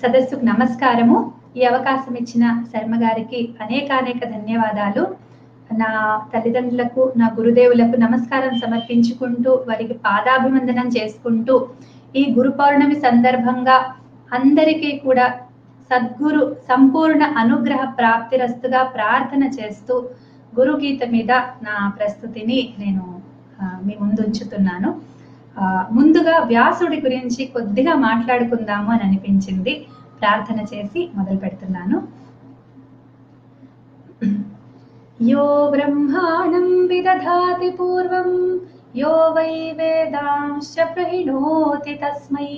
సదస్సుకు నమస్కారము. ఈ అవకాశం ఇచ్చిన శర్మ గారికి అనేక ధన్యవాదాలు. నా తల్లిదండ్రులకు, నా గురుదేవులకు నమస్కారం సమర్పించుకుంటూ, వారికి పాదాభివందనం చేసుకుంటూ, ఈ గురు పౌర్ణమి సందర్భంగా అందరికీ కూడా సద్గురు సంపూర్ణ అనుగ్రహ ప్రాప్తిరస్తుగా ప్రార్థన చేస్తూ గురుగీత మీద నా ప్రస్తుతిని నేను మీ ముందు ఉంచుతున్నాను. ముందుగా వ్యాసుడి గురించి కొద్దిగా మాట్లాడుకుందాము అని అనిపించింది. ప్రార్థన చేసి మొదలు పెడుతున్నాను. యో బ్రహ్మాణం విదధాతి పూర్వం యో వై వేదాంశ్చ ప్రహిణోతి తస్మై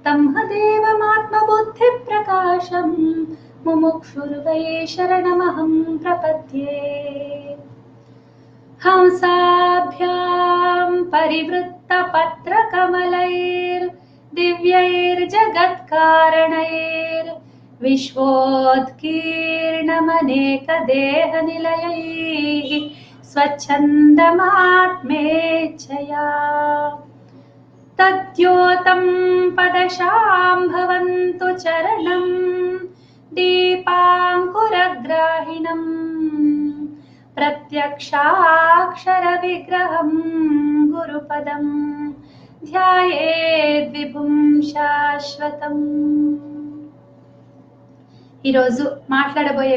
తమ్హదేవమాత్మబుద్ధి ప్రకాశం ముముక్షుర్వై శరణమహం ప్రపద్యే. హంసాభ్యాం పరివృత్త పత్రకమలైర్ దివ్యైర్జగత్కారణైర్ విశ్వోత్కీర్ణమనేకదేహనిలయైః స్వచ్ఛందమాత్మేచ్ఛయా తద్యోతం పదశాం భవంతు చరణం దీపాంకురగ్రాహిణం ప్రత్యక్షాక్షర విగ్రహం గురుపదం ధ్యాయేద్విభుం శాశ్వతం. ఈరోజు మాట్లాడబోయే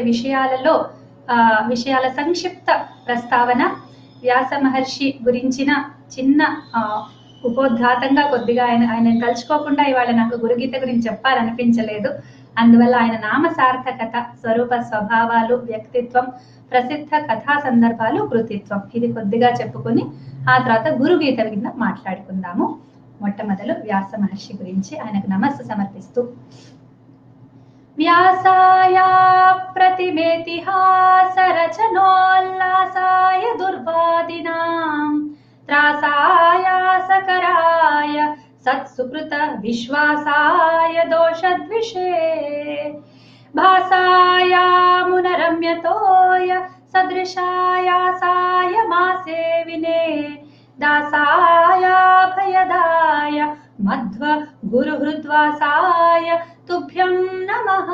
విషయాల సంక్షిప్త ప్రస్తావన, వ్యాస మహర్షి గురించిన చిన్న ఉపోద్ఘాతంగా కొద్దిగా ఆయన కలుసుకోకుండా ఇవాళ నాకు గురుగీత గురించి చెప్పాలనిపించలేదు. అందువల్ల ఆయన నామ సార్థకత, స్వరూప స్వభావాలు, వ్యక్తిత్వం, ప్రసిద్ధ కథా సందర్భాలు, కృతిత్వం, ఇది కొద్దిగా చెప్పుకొని ఆ తర్వాత గురుగీత కింద మాట్లాడుకుందాము. మొట్టమొదలు వ్యాస మహర్షి గురించి ఆయనకు నమస్సు సమర్పిస్తూ, వ్యాసాయ ప్రతిమేతిహాస రచనోల్లాసాయ దుర్వాదినాం త్రాసాయ సకరాయ సత్సుకృత విశ్వాసాయ దోషద్విషే భాసాయ మునరమ్యతోయ సదృశాయాసాయ మాసే వినే దాసాయ భయదాయ మధ్వ గురుహృద్వాసాయ తుభ్యం నమః.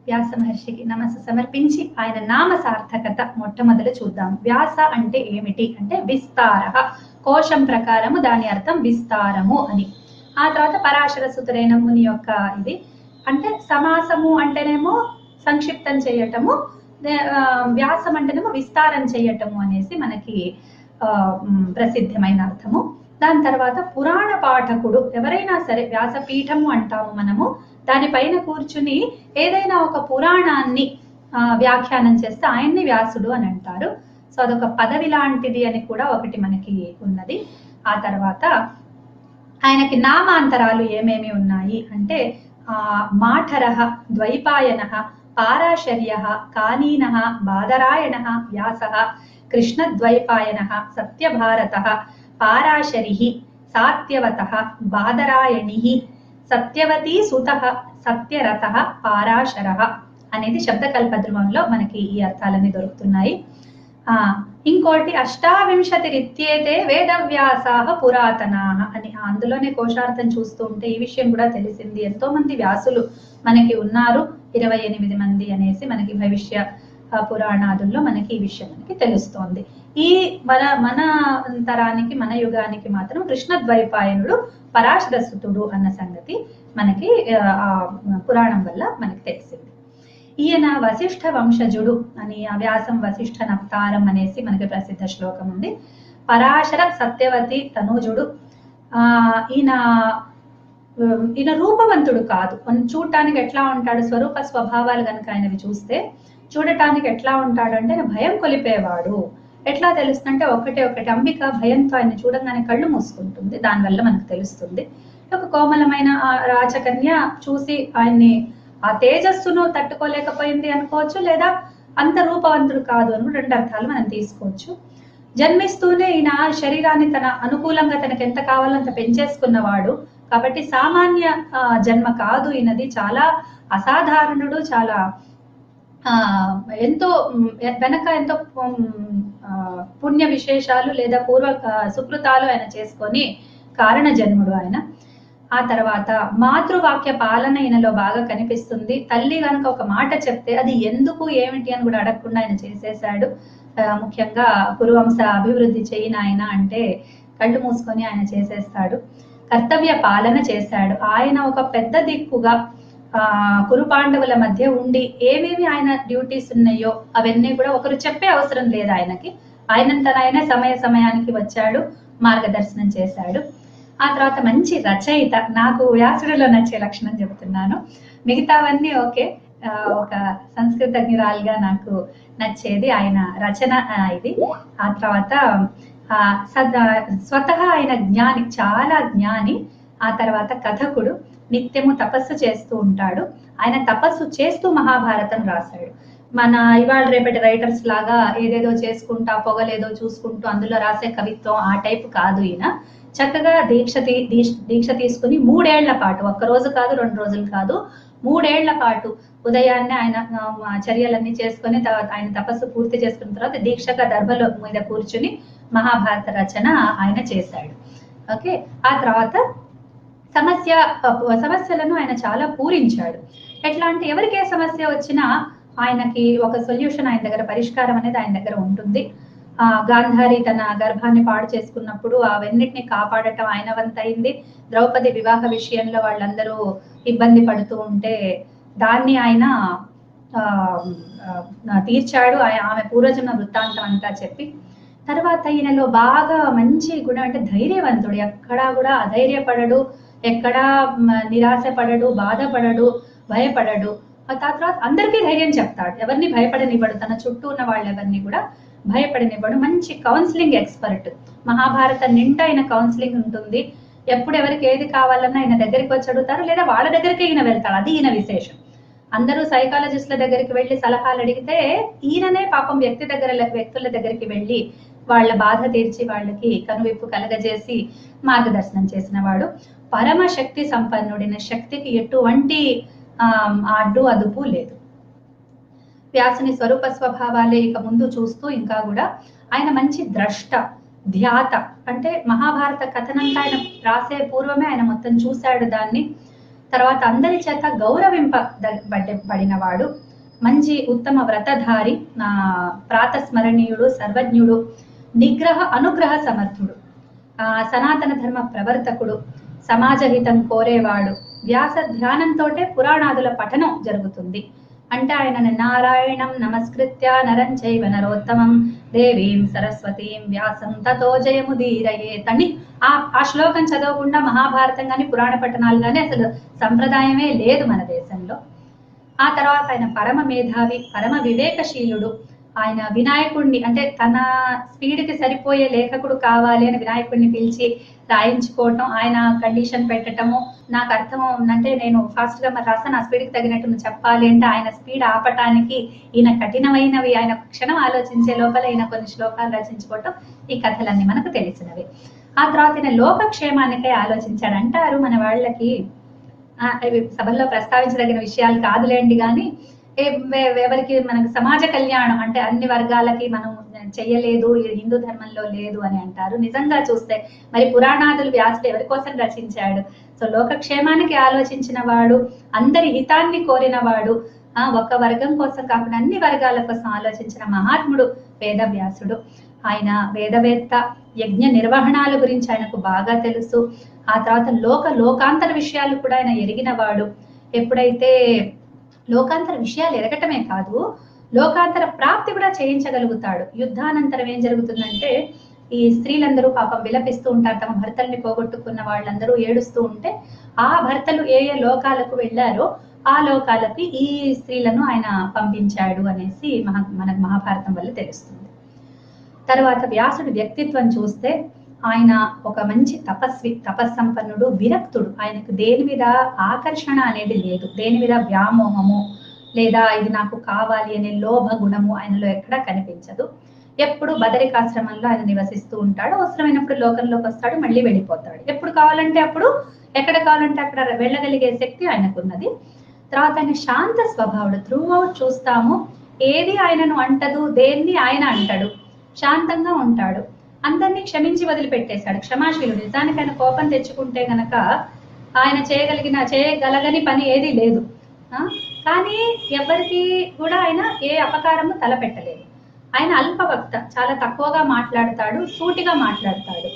వ్యాస మహర్షికి నమస్సు సమర్పించి ఆయన నామ సార్థకత మొట్టమొదలు చూద్దాం. వ్యాస అంటే ఏమిటి అంటే విస్తార, కోశం ప్రకారము దాని అర్థం విస్తారము అని. ఆ తర్వాత పరాశర సుతుడైన ముని యొక్క ఇది అంటే సమాసము అంటేనేమో సంక్షిప్తం చేయటము, వ్యాసం అంటేనేమో విస్తారం చేయటము అనేసి మనకి ప్రసిద్ధమైన అర్థము. దాని తర్వాత పురాణ పాఠకుడు, ఎవరైనా సరే వ్యాసపీఠము అంటాము మనము, దానిపైన కూర్చుని ఏదైనా ఒక పురాణాన్ని వ్యాఖ్యానం చేస్తే ఆయన్ని వ్యాసుడు అని అంటారు. సో అదొక పదవి లాంటిది అని కూడా ఒకటి మనకి ఉన్నది. ఆ తర్వాత ఆయనకి నామాంతరాలు ఏమేమి ఉన్నాయి అంటే మాఠరః, ద్వైపాయనః, పారాశర్యః, కానీనః, బాదరాయణః, వ్యాసః, కృష్ణద్వైపాయనః, సత్యభారతః, పారాశరిః, సాత్యవతః, బాదరాయణిః, సత్యవతీ సుతః, సత్యరథః, పారాశరః అనేది శబ్దకల్పద్రుమంలో మనకి ఈ అర్థాలన్నీ దొరుకుతున్నాయి. ఇంకోటి అష్టావింశతి రిత్యేతే వేదవ్యాసాః పురాతనాః అని, అందులోనే కోశార్థం చూస్తూ ఉంటే ఈ విషయం కూడా తెలిసింది. ఎంతో మంది వ్యాసులు మనకి ఉన్నారు, 28 మంది అనేసి మనకి భవిష్య పురాణాదుల్లో మనకి ఈ విషయం మనకి తెలుస్తోంది. ఈ మన తరానికి, మన యుగానికి మాత్రం కృష్ణద్వైపాయనుడు పరాశరసుతుడు అన్న సంగతి మనకి పురాణం వల్ల మనకి తెలిసింది. ఈయన వశిష్ఠ వంశజుడు అని, వ్యాసం వశిష్ఠ నప్తారం అనేసి మనకి ప్రసిద్ధ శ్లోకం ఉంది. పరాశర సత్యవతి తనూజుడు. ఈయన రూపవంతుడు కాదు. చూడటానికి ఎట్లా ఉంటాడు, స్వరూప స్వభావాలు కనుక ఆయనవి చూస్తే చూడటానికి ఎట్లా ఉంటాడు అంటే భయం కొలిపేవాడు. ఎట్లా తెలుస్తుందంటే ఒకటి అంబిక భయంతో ఆయన చూడంగానే కళ్ళు మూసుకుంటుంది, దానివల్ల మనకు తెలుస్తుంది. ఒక కోమలమైన రాచకన్య చూసి ఆయన్ని ఆ తేజస్సును తట్టుకోలేకపోయింది అనుకోవచ్చు, లేదా అంత రూపవంతుడు కాదు అని రెండు అర్థాలు మనం తీసుకోవచ్చు. జన్మిస్తూనే ఈయన శరీరాన్ని తన అనుకూలంగా తనకు ఎంత కావాలో అంత పెంచేసుకున్నవాడు కాబట్టి సామాన్య జన్మ కాదు ఈయనది. చాలా అసాధారణుడు, చాలా ఎంతో వెనక ఎంతో పుణ్య విశేషాలు లేదా పూర్వ సుకృతాలు ఆయన చేసుకొని కారణ జన్ముడు ఆయన. ఆ తర్వాత మాతృవాక్య పాలన ఈయనలో బాగా కనిపిస్తుంది. తల్లి కనుక ఒక మాట చెప్తే అది ఎందుకు ఏమిటి అని కూడా అడగకుండా ఆయన చేసేశాడు. ముఖ్యంగా కురువంశ అభివృద్ధి చేయని ఆయన అంటే కళ్ళు మూసుకొని ఆయన చేసేస్తాడు. కర్తవ్య పాలన చేశాడు. ఆయన ఒక పెద్ద దిక్కుగా కురు పాండవుల మధ్య ఉండి ఏమేమి ఆయన డ్యూటీస్ ఉన్నాయో అవన్నీ కూడా ఒకరు చెప్పే అవసరం లేదు ఆయనకి. ఆయనంతనైనా సమయానికి వచ్చాడు, మార్గదర్శనం చేశాడు. ఆ తర్వాత మంచి రచయిత. నాకు వ్యాసుడిలో నచ్చే లక్షణం చెబుతున్నాను, మిగతావన్నీ ఓకే. ఒక సంస్కృతజ్ఞురాలుగా నాకు నచ్చేది ఆయన రచన ఇది. ఆ తర్వాత స్వతహా ఆయన జ్ఞాని, చాలా జ్ఞాని. ఆ తర్వాత కథకుడు, నిత్యము తపస్సు చేస్తూ ఉంటాడు. ఆయన తపస్సు చేస్తూ మహాభారతం రాశాడు. మన ఇవాళ రేపటి రైటర్స్ లాగా ఏదేదో చేసుకుంటా పొగలేదో చూసుకుంటూ అందులో రాసే కవిత్వం ఆ టైపు కాదు. ఈయన చక్కగా దీక్ష తీసుకుని 3 ఏళ్ల పాటు, ఒక్క రోజు కాదు 2 రోజులు కాదు, 3 ఏళ్ల పాటు ఉదయాన్నే ఆయన చర్యలన్నీ చేసుకుని ఆయన తపస్సు పూర్తి చేసుకున్న తర్వాత దీక్షగా దర్భలో మీద కూర్చుని మహాభారత రచన ఆయన చేశాడు. ఓకే. ఆ తర్వాత సమస్యలను ఆయన చాలా పూరించాడు. ఎట్లా అంటే ఎవరికి ఏ సమస్య వచ్చినా ఆయనకి ఒక సొల్యూషన్, ఆయన దగ్గర పరిష్కారం అనేది ఆయన దగ్గర ఉంటుంది. గాంధారి తన గర్భాన్ని పాడు చేసుకున్నప్పుడు అవన్నిటిని కాపాడటం ఆయన వంతైంది. ద్రౌపది వివాహ విషయంలో వాళ్ళందరూ ఇబ్బంది పడుతూ ఉంటే దాన్ని ఆయన తీర్చాడు. ఆమె పూర్వజన్మ వృత్తాంతం అంతా చెప్పి, తర్వాత ఈయనలో బాగా మంచి గుణం అంటే ధైర్యవంతుడు. ఎక్కడా కూడా అధైర్యపడడు, ఎక్కడా నిరాశపడడు, బాధపడడు, భయపడడు. ఆ తర్వాత అందరికీ ధైర్యం చెప్తాడు, ఎవరిని భయపడనివ్వడు, తన చుట్టూ ఉన్న వాళ్ళెవరిని కూడా భయపడనివ్వడు. మంచి కౌన్సిలింగ్ ఎక్స్పర్ట్. మహాభారత నిండా ఆయన కౌన్సిలింగ్ ఉంటుంది. ఎప్పుడు ఎవరికి ఏది కావాలన్నా ఆయన దగ్గరికి వచ్చి అడుగుతారు, లేదా వాళ్ళ దగ్గరికి ఈయన వెళ్తాడు. అది ఈయన విశేషం. అందరూ సైకాలజిస్టుల దగ్గరికి వెళ్ళి సలహాలు అడిగితే ఈయననే పాపం వ్యక్తుల దగ్గరికి వెళ్ళి వాళ్ళ బాధ తీర్చి వాళ్ళకి కనువిప్పు కలగజేసి మార్గదర్శనం చేసిన వాడు. పరమ శక్తి సంపన్నుడిన, శక్తికి ఎటువంటి అడ్డు అదుపు లేదు. వ్యాసుని స్వరూప స్వభావాలే ఇక ముందు చూస్తూ ఇంకా కూడా ఆయన మంచి ద్రష్ట, ధ్యాత. అంటే మహాభారత కథనంతా ఆయన రాసే పూర్వమే ఆయన మొత్తం చూశాడు దాన్ని. తర్వాత అందరి చేత గౌరవింపబడినవాడు. మంచి ఉత్తమ వ్రతధారి, ప్రాతస్మరణీయుడు, సర్వజ్ఞుడు, అనుగ్రహ సమర్థుడు, సనాతన ధర్మ ప్రవర్తకుడు, సమాజహితం కోరేవాడు. వ్యాస ధ్యానంతోటే పురాణాదుల పఠనం జరుగుతుంది. అంటే ఆయన నారాయణం నమస్కృత్య నరం చైవ నరోత్తమం దేవీం సరస్వతీం వ్యాసం తతో జయముదీరయేత్ అని ఆ శ్లోకం చదవకుండా మహాభారతం కానీ పురాణ పఠనాలు కానీ అసలు సంప్రదాయమే లేదు మన దేశంలో. ఆ తర్వాత ఆయన పరమ మేధావి, పరమ వివేకశీలుడు. ఆయన వినాయకుడిని, అంటే తన స్పీడ్కి సరిపోయే లేఖకుడు కావాలి అని వినాయకుడిని పిలిచి రాయించుకోవటం, ఆయన కండిషన్ పెట్టటము. నాకు అర్థం అంటే నేను ఫాస్ట్గా మరి రాస్తా, నా స్పీడ్కి తగినట్టు నువ్వు చెప్పాలి అంటే ఆయన స్పీడ్ ఆపటానికి ఈయన కఠినమైనవి, ఆయన క్షణం ఆలోచించే లోపల ఈయన కొన్ని శ్లోకాలు రచించుకోవటం, ఈ కథలన్నీ మనకు తెలిసినవి. ఆ తర్వాత ఈయన లోకక్షేమానికై ఆలోచించాడు అంటారు. మన వాళ్ళకి సభల్లో ప్రస్తావించదగిన విషయాలు కాదులేండి, కానీ ఎవరికి మనకు సమాజ కళ్యాణం అంటే అన్ని వర్గాలకి మనం చెయ్యలేదు, హిందూ ధర్మంలో లేదు అని అంటారు. నిజంగా చూస్తే మరి పురాణాదులు వ్యాసుడు ఎవరి కోసం రచించాడు? సో లోకక్షేమానికి ఆలోచించిన వాడు, అందరి హితాన్ని కోరిన వాడు, ఒక వర్గం కోసం కాకుండా అన్ని వర్గాల కోసం ఆలోచించిన మహాత్ముడు వేదవ్యాసుడు. ఆయన వేదవేత్త, యజ్ఞ నిర్వహణాల గురించి ఆయనకు బాగా తెలుసు. ఆ తర్వాత లోకాంతర విషయాలు కూడా ఆయన ఎరిగిన వాడు. ఎప్పుడైతే లోకాంతర విషయాలు ఎరగటమే కాదు, లోకాంతర ప్రాప్తి కూడా చేయించగలుగుతాడు. యుద్ధానంతరం ఏం జరుగుతుందంటే ఈ స్త్రీలందరూ పాపం విలపిస్తూ ఉంటారు, తమ భర్తల్ని పోగొట్టుకున్న వాళ్ళందరూ ఏడుస్తూ ఉంటే ఆ భర్తలు ఏ ఏ లోకాలకు వెళ్ళారో ఆ లోకాలకి ఈ స్త్రీలను ఆయన పంపించాడు అనేసి మనకు మహాభారతం వల్ల తెలుస్తుంది. తర్వాత వ్యాసుడి వ్యక్తిత్వం చూస్తే ఆయన ఒక మంచి తపస్వి, తపస్సంపన్నుడు, విరక్తుడు. ఆయనకు దేని మీద ఆకర్షణ అనేది లేదు, దేని మీద వ్యామోహము లేదా ఇది నాకు కావాలి అనే లోభ గుణము ఆయనలో ఎక్కడా కనిపించదు. ఎప్పుడు బదరికాశ్రమంలో ఆయన నివసిస్తూ ఉంటాడు. అవసరమైనప్పుడు లోకంలోకి వస్తాడు, మళ్ళీ వెళ్ళిపోతాడు. ఎప్పుడు కావాలంటే అప్పుడు, ఎక్కడ కావాలంటే అక్కడ వెళ్ళగలిగే శక్తి ఆయనకున్నది. తర్వాత ఆయన శాంత స్వభావుడు. త్రూ అవుట్ చూస్తాము, ఏది ఆయనను అంటదు, దేన్ని ఆయన అంటాడు, శాంతంగా ఉంటాడు. అందరినీ క్షమించి వదిలిపెట్టేశాడు, క్షమాశీలుడు. నిజానికి ఆయన కోపం తెచ్చుకుంటే గనక ఆయన చేయగలగని పని ఏదీ లేదు. కానీ ఎవరికి కూడా ఆయన ఏ అపకారము తలపెట్టలేదు. ఆయన అల్పవక్త, చాలా తక్కువగా మాట్లాడతాడు, సూటిగా మాట్లాడతాడు.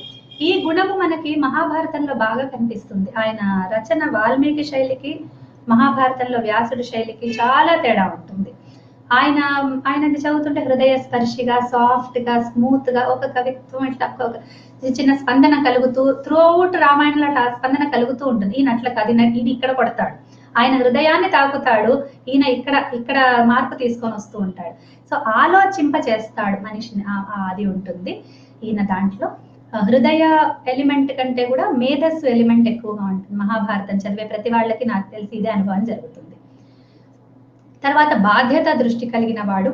ఈ గుణము మనకి మహాభారతంలో బాగా కనిపిస్తుంది. ఆయన రచన వాల్మీకి శైలికి, మహాభారతంలో వ్యాసుడి శైలికి చాలా తేడా ఉంటుంది. ఆయనది చదువుతుంటే హృదయ స్పర్శిగా, సాఫ్ట్ గా, స్మూత్ గా, ఒక కవిత్వం ఇట్లా ఒక చిన్న స్పందన కలుగుతూ త్రూ అవుట్ రామాయణంలో అట్లా స్పందన కలుగుతూ ఉంటుంది. ఈయన అట్లా కాదు, ఈయన ఇక్కడ కొడతాడు, ఆయన హృదయాన్ని తాకుతాడు, ఈయన ఇక్కడ మార్పు తీసుకొని వస్తూ ఉంటాడు. సో ఆలోచింప చేస్తాడు మనిషిని, అది ఉంటుంది ఈయన దాంట్లో. హృదయ ఎలిమెంట్ కంటే కూడా మేధస్సు ఎలిమెంట్ ఎక్కువగా ఉంటుంది. మహాభారతం చదివే ప్రతి వాళ్ళకి నాకు తెలిసి ఇదే అనుభవం జరుగుతుంది. తర్వాత బాధ్యత దృష్టి కలిగిన వాడు,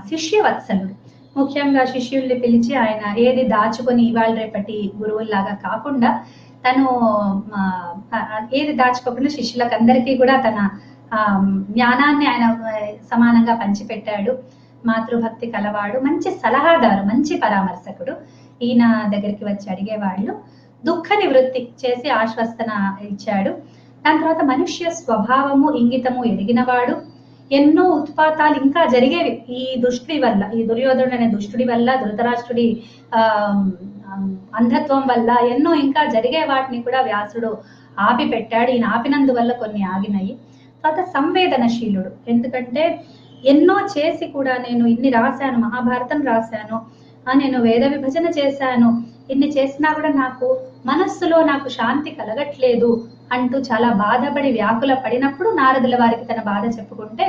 శిష్యవత్సలుడు. ముఖ్యంగా శిష్యుల్ని పిలిచి ఆయన ఏది దాచుకొని ఇవాళ రేపటి గురువుల్లాగా కాకుండా తను ఏది దాచుకోకుండా శిష్యులకు అందరికీ కూడా తన జ్ఞానాన్ని ఆయన సమానంగా పంచిపెట్టాడు. మాతృభక్తి కలవాడు, మంచి సలహాదారు, మంచి పరామర్శకుడు. ఈయన దగ్గరికి వచ్చి అడిగేవాళ్ళు. దుఃఖ నివృత్తి చేసి ఆశ్వస్తన ఇచ్చాడు. దాని తర్వాత మనుష్య స్వభావము ఇంగితము ఎరిగినవాడు. ఎన్నో ఉత్పాతాలు ఇంకా జరిగేవి ఈ దుష్టుడి వల్ల, ఈ దుర్యోధనుడు అనే దుష్టుడి వల్ల, ధృతరాష్ట్రుడి అంధత్వం వల్ల ఎన్నో ఇంకా జరిగే వాటిని కూడా వ్యాసుడు ఆపి పెట్టాడు. ఈయన ఆపినందువల్ల కొన్ని ఆగినాయి. తర్వాత సంవేదనశీలుడు, ఎందుకంటే ఎన్నో చేసి కూడా నేను ఇన్ని రాశాను, మహాభారతం రాశాను, నేను వేద విభజన చేశాను, ఇన్ని చేసినా కూడా నాకు మనస్సులో నాకు శాంతి కలగట్లేదు అంటూ చాలా బాధపడి వ్యాకుల పడినప్పుడు నారదుల వారికి తన బాధ చెప్పుకుంటే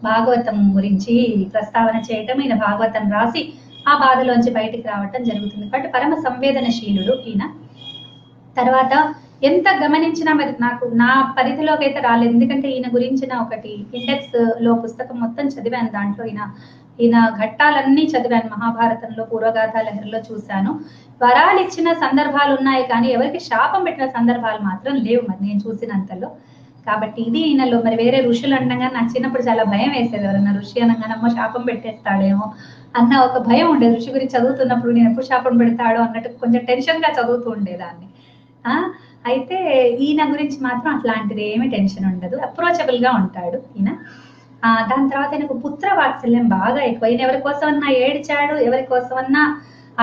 భాగవతం గురించి ప్రస్తావన చేయటం, ఈయన భాగవతం రాసి ఆ బాధలోంచి బయటికి రావటం జరుగుతుంది. కాబట్టి పరమ సంవేదనశీలుడు ఈయన. తర్వాత ఎంత గమనించినా మరి నాకు నా పరిధిలోకి అయితే రాలేదు, ఎందుకంటే ఈయన గురించిన ఒకటి ఇండెక్స్ లో పుస్తకం మొత్తం చదివాను. దాంట్లో ఈయన ఘట్టాలన్నీ చదివాను. మహాభారతంలో పూర్వగాథ లహరిలో చూశాను. వరాలు ఇచ్చిన సందర్భాలు ఉన్నాయి కానీ ఎవరికి శాపం పెట్టిన సందర్భాలు మాత్రం లేవు మరి నేను చూసినంతలో. కాబట్టి ఇది ఈయనలో. మరి వేరే ఋషులు అనగా నాకు చిన్నప్పుడు చాలా భయం వేసేది. ఎవరన్నా ఋషి అనగానమ్మో శాపం పెట్టేస్తాడేమో అన్న ఒక భయం ఉండేది. ఋషి గురించి చదువుతున్నప్పుడు నేను ఎప్పుడు శాపం పెడతాడో అన్నట్టు కొంచెం టెన్షన్ గా చదువుతూ ఉండేదాన్ని. అయితే ఈయన గురించి మాత్రం అట్లాంటిది ఏమీ టెన్షన్ ఉండదు, అప్రోచబుల్ గా ఉంటాడు ఈయన. దాని తర్వాత ఈయనకు పుత్ర వాత్సల్యం బాగా ఎక్కువ. ఈయన ఎవరి కోసమన్నా ఏడ్చాడు, ఎవరి కోసమన్నా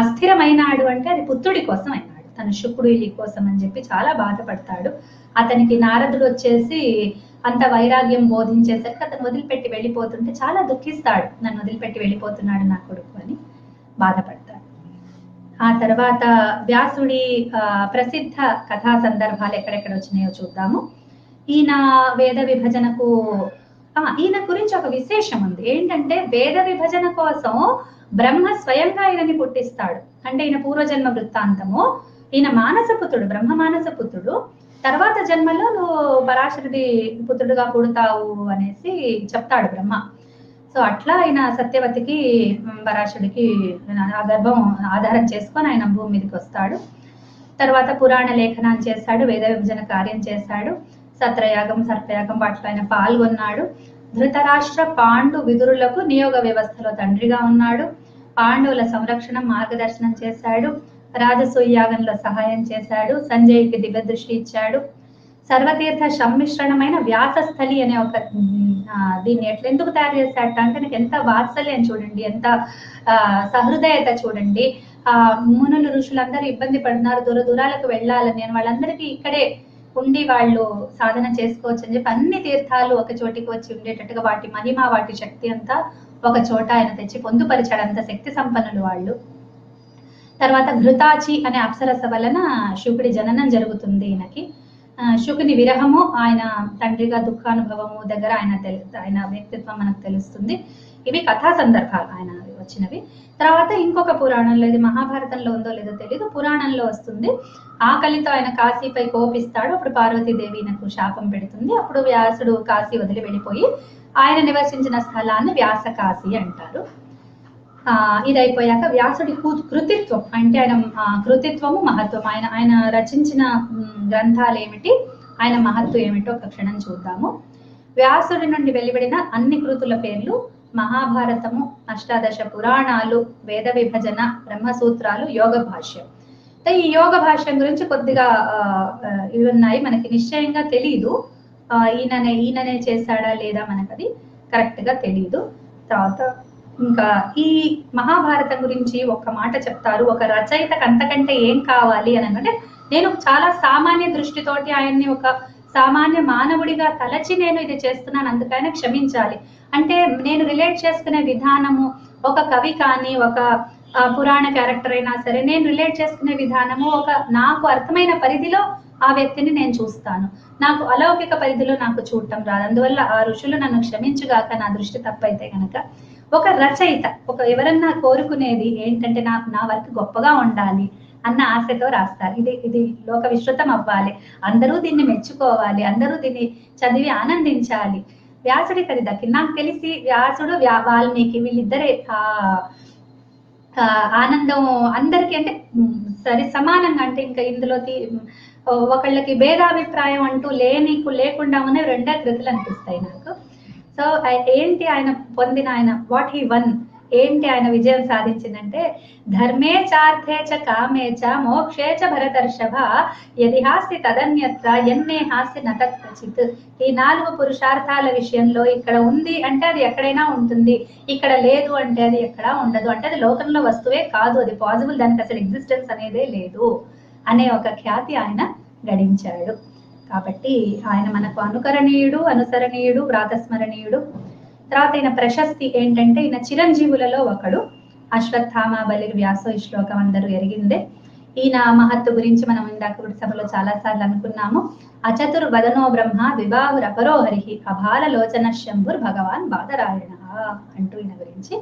అస్థిరమైనాడు అంటే అది పుత్రుడి కోసం అయినాడు. తన శుక్రుడి కోసం అని చెప్పి చాలా బాధపడతాడు. అతనికి నారదుడు వచ్చేసి అంత వైరాగ్యం బోధించేసరికి అతను వదిలిపెట్టి వెళ్ళిపోతుంటే చాలా దుఃఖిస్తాడు. నన్ను వదిలిపెట్టి వెళ్ళిపోతున్నాడు నా కొడుకు అని బాధపడతాడు. ఆ తర్వాత వ్యాసుడి ప్రసిద్ధ కథా సందర్భాలు ఎక్కడెక్కడ వచ్చినాయో చూద్దాము. ఈయన వేద విభజనకు ఈయన గురించి ఒక విశేషం ఉంది. ఏంటంటే వేద విభజన కోసం బ్రహ్మ స్వయంగా ఈయనని పుట్టిస్తాడు. అంటే ఈయన పూర్వజన్మ వృత్తాంతము, ఈయన మానసపుత్రుడు, బ్రహ్మ మానసపుత్రుడు. తర్వాత జన్మలో నువ్వు పరాశరుడి పుత్రుడుగా పుడతావు అనేసి చెప్తాడు బ్రహ్మ. సో అట్లా ఆయన సత్యవతికి పరాశరుడికి ఆ గర్భం ఆధారం చేసుకొని ఆయన భూమి మీదకి వస్తాడు. తర్వాత పురాణ లేఖనాన్ని చేశాడు, వేద విభజన కార్యం చేశాడు, సత్రయాగం సర్పయాగం వాటిలో ఆయన పాల్గొన్నాడు. ధృతరాష్ట్ర పాండు విదురులకు నియోగ వ్యవస్థలో తండ్రిగా ఉన్నాడు. పాండవుల సంరక్షణ మార్గదర్శనం చేశాడు. రాజసూయ యాగంలో సహాయం చేశాడు. సంజయ్కి దివ్య దృష్టి ఇచ్చాడు. సర్వతీర్థ సమ్మిశ్రణమైన వ్యాసస్థలి అనే ఒక దీన్ని ఎందుకు తయారు చేశాడట అంటే నాకు ఎంత వాత్సల్యం చూడండి, ఎంత సహృదయత చూడండి. మునులు ఋషులందరూ ఇబ్బంది పడుతున్నారు, దూరాలకు వెళ్ళాలని, నేను వాళ్ళందరికీ ఇక్కడే ఉండి వాళ్ళు సాధన చేసుకోవచ్చు అని చెప్పి అన్ని తీర్థాలు ఒక చోటికి వచ్చి ఉండేటట్టుగా వాటి మహిమ వాటి శక్తి అంతా ఒక చోట ఆయన తెచ్చి పొందుపరిచాడు. అంత శక్తి సంపన్నులు వాళ్ళు. తర్వాత ఘృతాచి అనే అప్సరస వలన శుకుడి జననం జరుగుతుంది ఈయనకి. శుకుని విరహము, ఆయన తండ్రిగా దుఃఖానుభవము దగ్గర ఆయన వ్యక్తిత్వం మనకు తెలుస్తుంది. ఇవి కథా సందర్భాలు ఆయన వచ్చినవి. తర్వాత ఇంకొక పురాణంలో, ఇది మహాభారతంలో ఉందో లేదో తెలియదు, పురాణంలో వస్తుంది. ఆకలితో ఆయన కాశీపై కోపిస్తాడు. అప్పుడు పార్వతీదేవి ఈయనకు శాపం పెడుతుంది. అప్పుడు వ్యాసుడు కాశీ వదిలి వెళ్ళిపోయి ఆయన నివసించిన స్థలాన్ని వ్యాస కాశీ అంటారు. ఇది అయిపోయాక వ్యాసుడి కృతిత్వం అంటే ఆయన కృతిత్వము మహత్వం, ఆయన రచించిన గ్రంథాలు ఏమిటి, ఆయన మహత్వం ఏమిటో ఒక క్షణం చూద్దాము. వ్యాసుడి నుండి వెలువడిన అన్ని కృతుల పేర్లు మహాభారతము, అష్టాదశ పురాణాలు, వేద విభజన, బ్రహ్మసూత్రాలు, యోగ భాష్యం. ఈ యోగ భాష్యం గురించి కొద్దిగా ఇవి ఉన్నాయి, మనకి నిశ్చయంగా తెలియదు ఈయననే చేశాడా లేదా మనకది కరెక్ట్ గా తెలియదు. తర్వాత ఇంకా ఈ మహాభారతం గురించి ఒక మాట చెప్తారు, ఒక రచయితకు అంతకంటే ఏం కావాలి అని అంటే, నేను చాలా సామాన్య దృష్టితోటి ఆయన్ని ఒక సామాన్య మానవుడిగా తలచి నేను ఇది చేస్తున్నాను, అందుకని క్షమించాలి. అంటే నేను రిలేట్ చేసుకునే విధానము, ఒక కవి కానీ ఒక పురాణ క్యారెక్టర్ అయినా సరే, నేను రిలేట్ చేసుకునే విధానము ఒక నాకు అర్థమైన పరిధిలో ఆ వ్యక్తిని నేను చూస్తాను, నాకు అలౌకిక పరిధిలో నాకు చూడటం రాదు. అందువల్ల ఆ ఋషులు నన్ను క్షమించుగాక నా దృష్టి తప్పైతే కనుక. ఒక రచయిత ఎవరన్నా కోరుకునేది ఏంటంటే నా వర్క్ గొప్పగా ఉండాలి అన్న ఆశతో రాస్తారు. ఇది లోక విశ్రుతం అవ్వాలి, అందరూ దీన్ని మెచ్చుకోవాలి, అందరూ దీన్ని చదివి ఆనందించాలి. వ్యాసుడికి అది దక్కింది. నాకు తెలిసి వ్యాసుడు వాల్మీకి వీళ్ళిద్దరే ఆనందం అందరికీ అంటే సరే సమానంగా, అంటే ఇంకా ఇందులో ఒకళ్ళకి భేదాభిప్రాయం అంటూ లేకుండా ఉన్న రెండే కృతులు అనిపిస్తాయి నాకు. సో ఏంటి ఆయన పొందిన, ఆయన వాట్ హీ వన్, ఏంటి ఆయన విజయం సాధించిందంటే, ధర్మే చార్థే చ కామే చ మోక్షే చ భరతర్షభ యది హాస్తి తదన్యత్ర ఎన్నే హాస్తి నతత్వచిత్. ఈ 4 పురుషార్థాల విషయంలో ఇక్కడ ఉంది అంటే అది ఎక్కడైనా ఉంటుంది, ఇక్కడ లేదు అంటే అది ఎక్కడా ఉండదు, అంటే అది లోకంలో వస్తువే కాదు, అది పాసిబుల్, దానికి అసలు ఎగ్జిస్టెన్స్ అనేదే లేదు అనే ఒక ఖ్యాతి ఆయన గడించాడు. కాబట్టి ఆయన మనకు అనుకరణీయుడు, అనుసరణీయుడు, ప్రాతస్మరణీయుడు. తర్వాత ఈయన ప్రశస్తి ఏంటంటే, ఈయన చిరంజీవులలో ఒకడు. అశ్వత్థామ బలిర్ వ్యాసో ఈ శ్లోకం అందరూ ఎరిగిందే. ఈయన మహత్తు గురించి మనం ఇందాక సభలో చాలా సార్లు అనుకున్నాము. అచతుర్వదనో బ్రహ్మ ద్విబాహురపరో హరిహి అభాల లోచన శంభుర్ భగవాన్ బాదరాయణ అంటూ ఈయన గురించి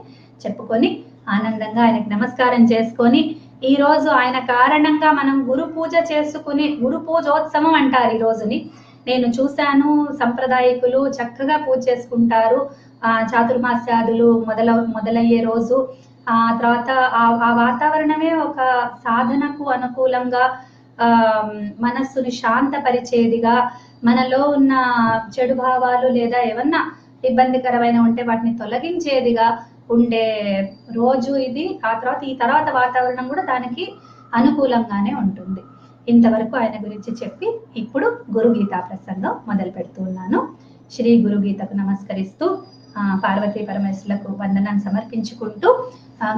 చెప్పుకొని ఆనందంగా ఆయనకి నమస్కారం చేసుకొని, ఈ రోజు ఆయన కారణంగా మనం గురు పూజ చేసుకుని, గురు పూజోత్సవం అంటారు ఈ రోజుని. నేను చూశాను, సంప్రదాయకులు చక్కగా పూజ చేసుకుంటారు. చాతుర్మాస్యాదులు మొదలయ్యే రోజు, తర్వాత ఆ వాతావరణమే ఒక సాధనకు అనుకూలంగా, మనస్సుని శాంతపరిచేదిగా, మనలో ఉన్న చెడు భావాలు లేదా ఏమన్నా ఇబ్బందికరమైన ఉంటే వాటిని తొలగించేదిగా ఉండే రోజు ఇది. ఈ తర్వాత వాతావరణం కూడా దానికి అనుకూలంగానే ఉంటుంది. ఇంతవరకు ఆయన గురించి చెప్పి ఇప్పుడు గురు గీతా ప్రసంగం మొదలు పెడుతున్నాను. శ్రీ గురు గీతకు నమస్కరిస్తూ పార్వతీ పరమేశ్వరులకు వందనాన్ని సమర్పించుకుంటూ,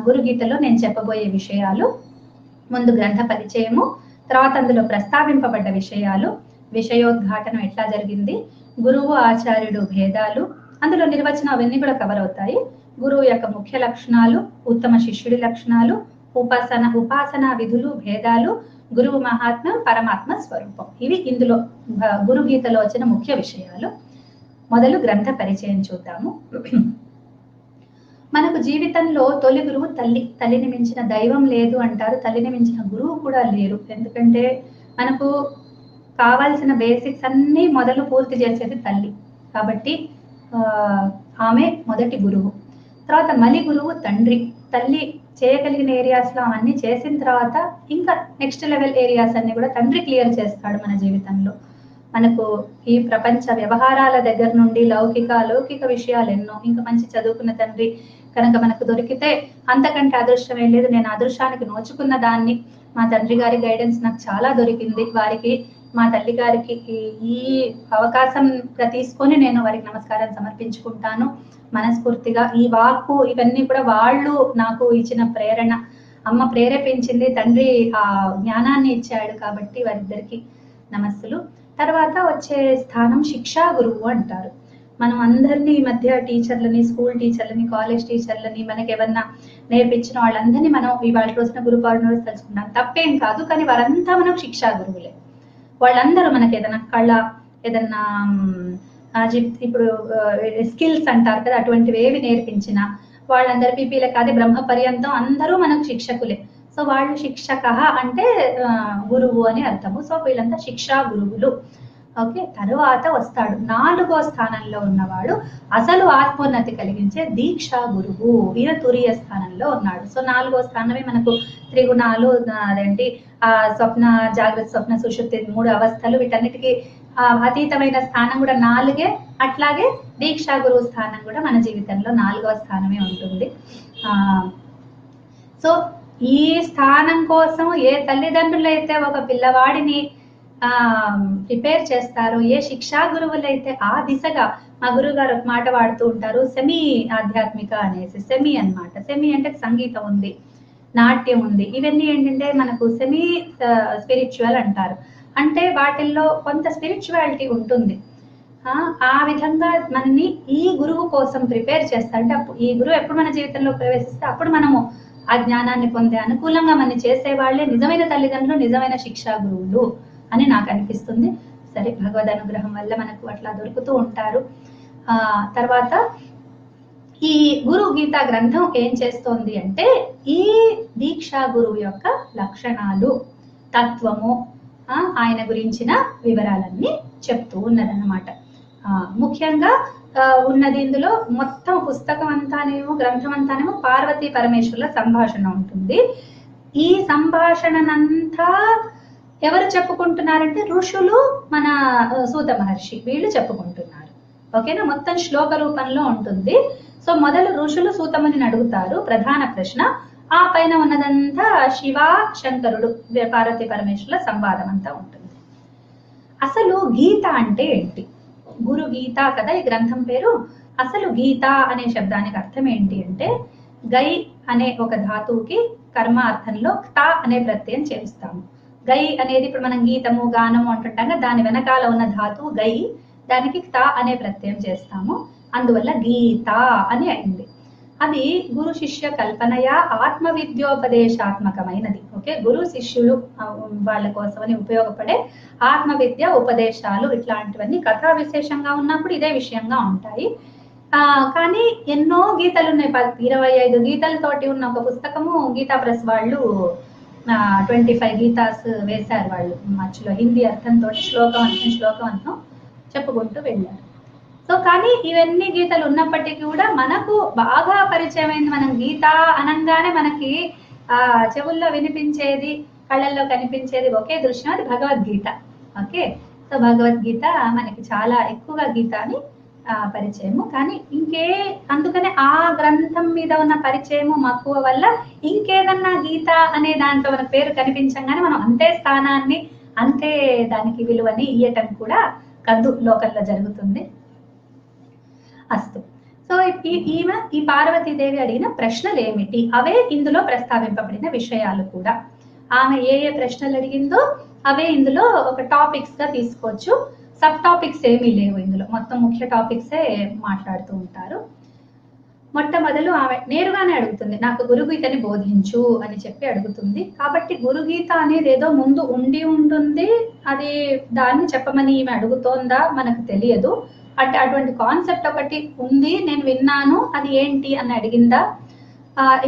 గురు గీతలో నేను చెప్పబోయే విషయాలు, ముందు గ్రంథ పరిచయము, తర్వాత అందులో ప్రస్తావింపబడ్డ విషయాలు, విషయోద్ఘాటనం ఎట్లా జరిగింది, గురువు ఆచార్యుడు భేదాలు, అందులో నిర్వచనం అవన్నీ కూడా కవర్ అవుతాయి. గురువు యొక్క ముఖ్య లక్షణాలు, ఉత్తమ శిష్యుడి లక్షణాలు, ఉపాసన విధులు, భేదాలు, గురువు మహాత్మ్యం, పరమాత్మ స్వరూపం. ఇవి ఇందులో గురు గీతలో వచ్చిన ముఖ్య విషయాలు. మొదలు గ్రంథ పరిచయం చూద్దాము. మనకు జీవితంలో తొలి గురువు తల్లిని మించిన దైవం లేదు అంటారు, తల్లిని మించిన గురువు కూడా లేరు. ఎందుకంటే మనకు కావాల్సిన బేసిక్స్ అన్నీ మొదలు పూర్తి చేసేది తల్లి కాబట్టి ఆమె మొదటి గురువు. తర్వాత మలి గురువు తండ్రి. తల్లి చేయగలిగిన ఏరియాస్లో అవన్నీ చేసిన తర్వాత ఇంకా నెక్స్ట్ లెవెల్ ఏరియాస్ అన్ని కూడా తండ్రి క్లియర్ చేస్తాడు మన జీవితంలో. మనకు ఈ ప్రపంచ వ్యవహారాల దగ్గర నుండి లౌకిక విషయాలు ఎన్నో, ఇంకా మంచి చదువుకున్న తండ్రి కనుక మనకు దొరికితే అంతకంటే అదృష్టం ఏం లేదు. నేను అదృష్టానికి నోచుకున్న దాన్ని, మా తండ్రి గారి గైడెన్స్ నాకు చాలా దొరికింది. వారికి, మా తల్లి గారికి ఈ అవకాశంగా తీసుకొని నేను వారికి నమస్కారం సమర్పించుకుంటాను మనస్ఫూర్తిగా. ఈ వాక్కు ఇవన్నీ కూడా వాళ్ళు నాకు ఇచ్చిన ప్రేరణ, అమ్మ ప్రేరేపించింది, తండ్రి ఆ జ్ఞానాన్ని ఇచ్చాడు కాబట్టి వారిద్దరికి నమస్సులు. తర్వాత వచ్చే స్థానం శిక్షా గురువు అంటారు. మనం అందరినీ ఈ మధ్య టీచర్లని, స్కూల్ టీచర్లని, కాలేజ్ టీచర్లని, మనకి ఏమన్నా నేర్పించిన వాళ్ళందరినీ మనం ఇవాళ రోజున గురు పౌర్ణమి రోజు తెలుసుకుంటాం. తప్పేం కాదు, కానీ వారంతా మనకు శిక్షా గురువులే. వాళ్ళందరూ మనకి ఏదైనా కళ, ఏదన్నా ఇప్పుడు స్కిల్స్ అంటారు కదా, అటువంటివి ఏవి నేర్పించినా వాళ్ళందరి పీపీల కాదు బ్రహ్మ పర్యంతం అందరూ మనకు శిక్షకులే. సో వాళ్ళు శిక్షక అంటే గురువు అని అర్థము. సో వీళ్ళంతా శిక్షా గురువులు. ఓకే, తరువాత వస్తాడు 4వ స్థానంలో ఉన్నవాడు, అసలు ఆత్మోన్నతి కలిగించే దీక్షా గురువు. ఈయన తురియ స్థానంలో ఉన్నాడు. సో 4వ స్థానమే మనకు త్రిగుణాలు, అదేంటి స్వప్న, జాగ్రత్త, స్వప్న, సుషుప్తి 3 అవస్థలు, వీటన్నిటికీ అతీతమైన స్థానం కూడా 4. అట్లాగే దీక్షా గురువు స్థానం కూడా మన జీవితంలో 4వ స్థానమే ఉంటుంది. సో ఈ స్థానం కోసం ఏ తల్లిదండ్రులైతే ఒక పిల్లవాడిని ప్రిపేర్ చేస్తారో, ఏ శిక్షా గురువులైతే ఆ దిశగా, మా గురువు గారు ఒక మాట వాడుతూ ఉంటారు, సెమీ ఆధ్యాత్మిక అనేసి. సెమీ అన్నమాట. సెమీ అంటే సంగీతం ఉంది, నాట్యం ఉంది, ఇవన్నీ ఏంటంటే మనకు సెమీ స్పిరిచువల్ అంటారు. అంటే వాటిల్లో కొంత స్పిరిచువాలిటీ ఉంటుంది. ఆ విధంగా మనని ఈ గురువు కోసం ప్రిపేర్ చేస్తా. అంటే ఈ గురువు ఎప్పుడు మన జీవితంలో ప్రవేశిస్తే అప్పుడు మనము ఆ జ్ఞానాన్ని పొందే అనుకూలంగా మన చేసే వాళ్ళే నిజమైన తల్లిదండ్రులు, నిజమైన శిక్షా గురువులు అని నాకు అనిపిస్తుంది. సరే, భగవద్ అనుగ్రహం వల్ల మనకు అట్లా దొరుకుతూ ఉంటారు. తర్వాత ఈ గురు గీతా గ్రంథం ఏం చేస్తోంది అంటే ఈ దీక్షా గురువు యొక్క లక్షణాలు, తత్వము, ఆయన గురించిన వివరాలన్నీ చెప్తూ ఉన్నదన్నమాట. ముఖ్యంగా ఉన్నది ఇందులో మొత్తం పుస్తకం అంతానేమో, గ్రంథం అంతానేమో పార్వతీ పరమేశ్వరుల సంభాషణ ఉంటుంది. ఈ సంభాషణనంతా ఎవరు చెప్పుకుంటున్నారంటే ఋషులు, మన సూత మహర్షి, వీళ్ళు చెప్పుకుంటున్నారు. ఓకేనా? మొత్తం శ్లోక రూపంలో ఉంటుంది. సో మొదలు ఋషులు సూతముని అడుగుతారు ప్రధాన ప్రశ్న, ఆ పైన ఉన్నదంతా శివ శంకరుడు పార్వతీ పరమేశ్వరుల సంవాదం అంతా ఉంటుంది. అసలు గీత అంటే ఏంటి? గురు గీత కదా ఈ గ్రంథం పేరు. అసలు గీత అనే శబ్దానికి అర్థం ఏంటి అంటే, గై అనే ఒక ధాతువుకి కర్మ అర్థంలో క్త అనే ప్రత్యయం చేస్తాము. గై అనేది ఇప్పుడు మనం గీతము, గానము అంటుంటాం కదా, దాని వెనకాల ఉన్న ధాతువు గై, దానికి క్త అనే ప్రత్యయం చేస్తాము. అందువల్ల గీత అని అయింది. అది గురు శిష్య కల్పనయ ఆత్మ విద్యోపదేశాత్మకమైనది. ఓకే, గురు శిష్యులు వాళ్ళ కోసమని ఉపయోగపడే ఆత్మ విద్య ఉపదేశాలు, ఇట్లాంటివన్నీ కథా విశేషంగా ఉన్నప్పుడు ఇదే విషయంగా ఉంటాయి. కానీ ఎన్నో గీతలు ఉన్నాయి. 25 గీతలతోటి ఉన్న ఒక పుస్తకము గీతా ప్రెస్ వాళ్ళు 25 గీతాస్ వేశారు వాళ్ళు మధ్యలో, హిందీ అర్థంతో శ్లోకం చెప్పుకుంటూ వెళ్ళారు. సో కానీ ఇవన్నీ గీతలు ఉన్నప్పటికీ కూడా మనకు బాగా పరిచయమైంది, మనం గీత అనంగానే మనకి చెవుల్లో వినిపించేది, కళ్ళల్లో కనిపించేది ఒకే దృశ్యం, అది భగవద్గీత. ఓకే, సో భగవద్గీత మనకి చాలా ఎక్కువగా గీత అని పరిచయము. కానీ అందుకనే ఆ గ్రంథం మీద ఉన్న పరిచయము మక్కువ వల్ల ఇంకేదన్నా గీత అనే దాంట్లో మన పేరు కనిపించగానే మనం అంతే స్థానాన్ని, అంతే దానికి విలువని ఇయ్యటం కూడా కద్దు లోకంలో జరుగుతుంది. అస్తు. సో ఈ పార్వతీదేవి అడిగిన ప్రశ్నలు ఏమిటి, అవే ఇందులో ప్రస్తావింపబడిన విషయాలు కూడా. ఆమె ఏ ప్రశ్నలు అడిగిందో అవే ఇందులో ఒక టాపిక్స్ గా తీసుకోవచ్చు. సబ్ టాపిక్స్ ఏమీ లేవు ఇందులో, మొత్తం ముఖ్య టాపిక్సే మాట్లాడుతూ ఉంటారు. మొట్టమొదలు ఆమె నేరుగానే అడుగుతుంది, నాకు గురుగీతని బోధించు అని చెప్పి అడుగుతుంది. కాబట్టి గురుగీత అనేది ఏదో ముందు ఉంటుంది, అది దాన్ని చెప్పమని ఈమె అడుగుతోందా మనకు తెలియదు. అంటే అటువంటి కాన్సెప్ట్ ఒకటి ఉంది, నేను విన్నాను, అది ఏంటి అని అడిగిందా,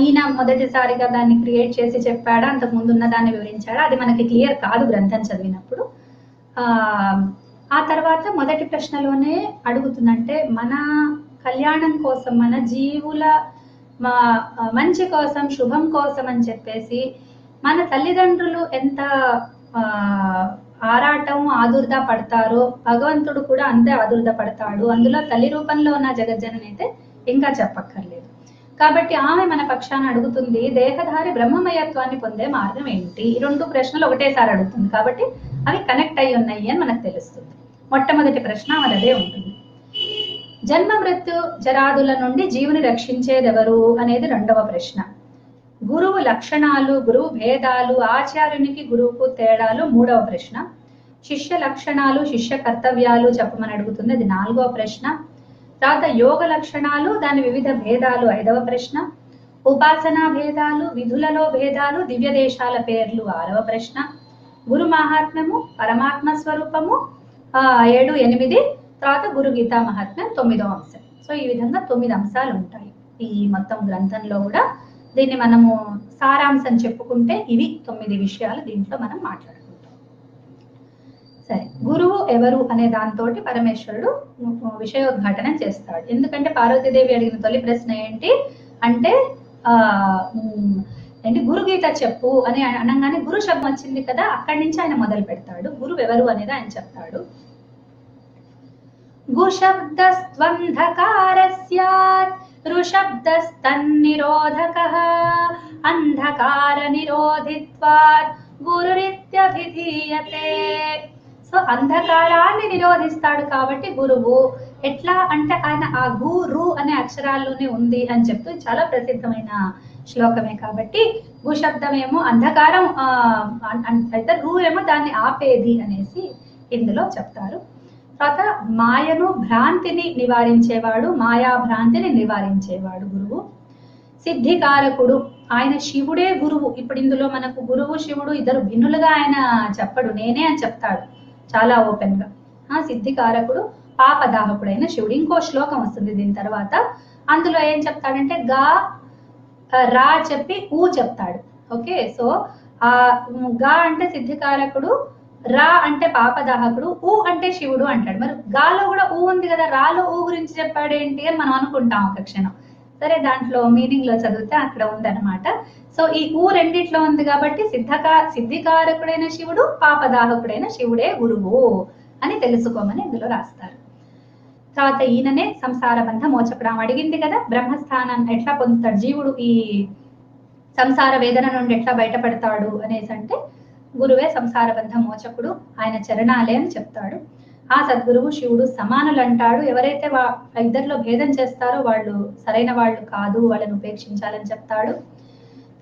ఈయన మొదటిసారిగా దాన్ని క్రియేట్ చేసి చెప్పాడా, అంతకు ముందు ఉన్న దాన్ని వివరించాడా, అది మనకి క్లియర్ కాదు గ్రంథం చదివినప్పుడు. ఆ తర్వాత మొదటి ప్రశ్నలోనే అడుగుతుందంటే మన కళ్యాణం కోసం, మన జీవుల మంచి కోసం, శుభం కోసం అని చెప్పేసి మన తల్లిదండ్రులు ఎంత ఆరాటం ఆదుర్ద పడతారో భగవంతుడు కూడా అంతే ఆదుర్ద పడతాడు. అందులో తల్లి రూపంలో ఉన్న జగజ్జనని అయితే ఇంకా చెప్పక్కర్లేదు. కాబట్టి ఆమె మన పక్షాన అడుగుతుంది, దేహధారి బ్రహ్మమయత్వాన్ని పొందే మార్గం ఏంటి? ఈ 2 ప్రశ్నలు ఒకటేసారి అడుగుతుంది కాబట్టి అవి కనెక్ట్ అయి ఉన్నాయి అని మనకు తెలుస్తుంది. మొట్టమొదటి ప్రశ్న అదే ఉంటుంది. జన్మ మృత్యు జరాదుల నుండి జీవుని రక్షించేదెవరు అనేది 2వ ప్రశ్న. గురువు లక్షణాలు, గురువు భేదాలు, ఆచార్యునికి గురువుకు తేడాలు 3వ ప్రశ్న. శిష్య లక్షణాలు, శిష్య కర్తవ్యాలు చెప్పమని అడుగుతుంది, అది 4వ ప్రశ్న. తర్వాత యోగ లక్షణాలు, దాని వివిధ భేదాలు 5వ ప్రశ్న. ఉపాసనా భేదాలు, విధులలో భేదాలు, దివ్య దేశాల పేర్లు 6వ ప్రశ్న. గురు మహాత్మ్యము, పరమాత్మ స్వరూపము 7, 8. తర్వాత గురు గీతా మహాత్మ్యం 9వ అంశం. సో ఈ విధంగా 9 అంశాలు ఉంటాయి ఈ మొత్తం గ్రంథంలో కూడా. దీన్ని మనము సారాంశం చెప్పుకుంటే ఇవి 9 విషయాలు దీంట్లో మనం మాట్లాడుకుంటాం. సరే, గురువు ఎవరు అనే దాంతో పరమేశ్వరుడు విషయోద్ఘాటనం చేస్తాడు. ఎందుకంటే పార్వతీదేవి అడిగిన తొలి ప్రశ్న ఏంటి అంటే గురుగీత చెప్పు అని అనగానే గురు శబ్దం వచ్చింది కదా, అక్కడి నుంచి ఆయన మొదలు పెడతాడు. గురువు ఎవరు అనేది ఆయన చెప్తాడు. గుశబ్దస్త్వంధకారస్యాత్ ఋషబ్దస్తన్నిరోధకః అంధకార నిరోధిత్వాత్ గురురిత్యభిధీయతే. సో అంధకారాన్ని నిరోధిస్తాడు కాబట్టి గురువు. ఎట్లా అంటే ఆయన ఆ గురు అనే అక్షరాల్లోనే ఉంది అని చెప్తూ చాలా ప్రసిద్ధమైన శ్లోకమే కాబట్టి గు శబ్దం ఏమో అంధకారం అయితే రు ఏమో దాన్ని ఆపేది అనేసి ఇందులో చెప్తారు. తర్వాత మాయను భ్రాంతిని నివారించేవాడు, మాయా భ్రాంతిని నివారించేవాడు గురువు. సిద్ధికారకుడు, ఆయన శివుడే గురువు. ఇప్పుడు ఇందులో మనకు గురువు శివుడు ఇద్దరు భిన్నులుగా ఆయన చెప్పడు, నేనే అని చెప్తాడు చాలా ఓపెన్ గా. సిద్ధికారకుడు పాపదాహకుడైన శివుడు. ఇంకో శ్లోకం వస్తుంది దీని తర్వాత, అందులో ఏం చెప్తాడంటే గా రా చెప్పి ఊ చెప్తాడు. ఓకే, సో ఆ గా అంటే సిద్ధికారకుడు, రా అంటే పాపదాహకుడు, ఊ అంటే శివుడు అంటాడు. మరి గాలో కూడా ఊ ఉంది కదా, రాలో ఊ గురించి చెప్పాడు ఏంటి అని మనం అనుకుంటాం ఒక క్షణం. సరే, దాంట్లో మీనింగ్ లో చదివితే అక్కడ ఉందన్నమాట. సో ఈ ఊ రెండిట్లో ఉంది కాబట్టి సిద్ధికారకుడైన శివుడు, పాపదాహకుడైన శివుడే గురువు అని తెలుసుకోమని ఇందులో రాస్తారు. తర్వాత ఈయననే సంసార బంధ మోచకుడు. అడిగింది కదా బ్రహ్మస్థానాన్ని ఎట్లా పొందుతాడు జీవుడు, ఈ సంసార వేదన నుండి ఎట్లా బయటపడతాడు అనేసి అంటే గురువే సంసార బంధ మోచకుడు, ఆయన చరణాలే అని చెప్తాడు. ఆ సద్గురువు శివుడు సమానులు అంటాడు. ఎవరైతే ఇద్దరిలో భేదం చేస్తారో వాళ్ళు సరైన వాళ్ళు కాదు, వాళ్ళని ఉపేక్షించాలని చెప్తాడు.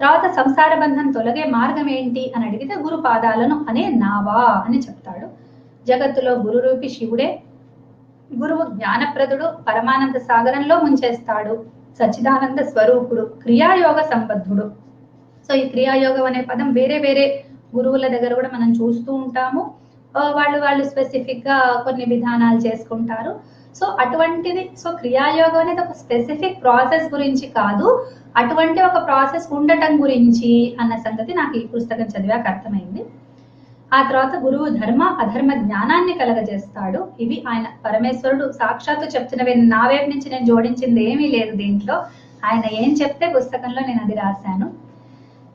తర్వాత సంసార బంధం తొలగే మార్గం ఏంటి అని అడిగితే గురు పాదాలను అనే నావా అని చెప్తాడు. జగత్తులో గురు రూపి శివుడే. గురువు జ్ఞానప్రదుడు, పరమానంద సాగరంలో ముంచేస్తాడు, సచ్చిదానంద స్వరూపుడు, క్రియాయోగ సంబద్ధుడు. సో ఈ క్రియాయోగం అనే పదం వేరే వేరే గురువుల దగ్గర కూడా మనం చూస్తూ ఉంటాము. వాళ్ళు స్పెసిఫిక్ గా కొన్ని విధానాలు చేసుకుంటారు. సో అటువంటిది, సో క్రియాయోగం అనేది ఒక స్పెసిఫిక్ ప్రాసెస్ గురించి కాదు, అటువంటి ఒక ప్రాసెస్ ఉండటం గురించి అన్న సంగతి నాకు ఈ పుస్తకం చదివాక అర్థమైంది. ఆ తర్వాత గురువు ధర్మ అధర్మ జ్ఞానాన్ని కలగజేస్తాడు. ఇవి ఆయన పరమేశ్వరుడు సాక్షాత్తు చెప్తున్నవి. నా వైపు నుంచి నేను జోడించింది ఏమీ లేదు దీంట్లో. ఆయన ఏం చెప్తే పుస్తకంలో నేను అది రాశాను.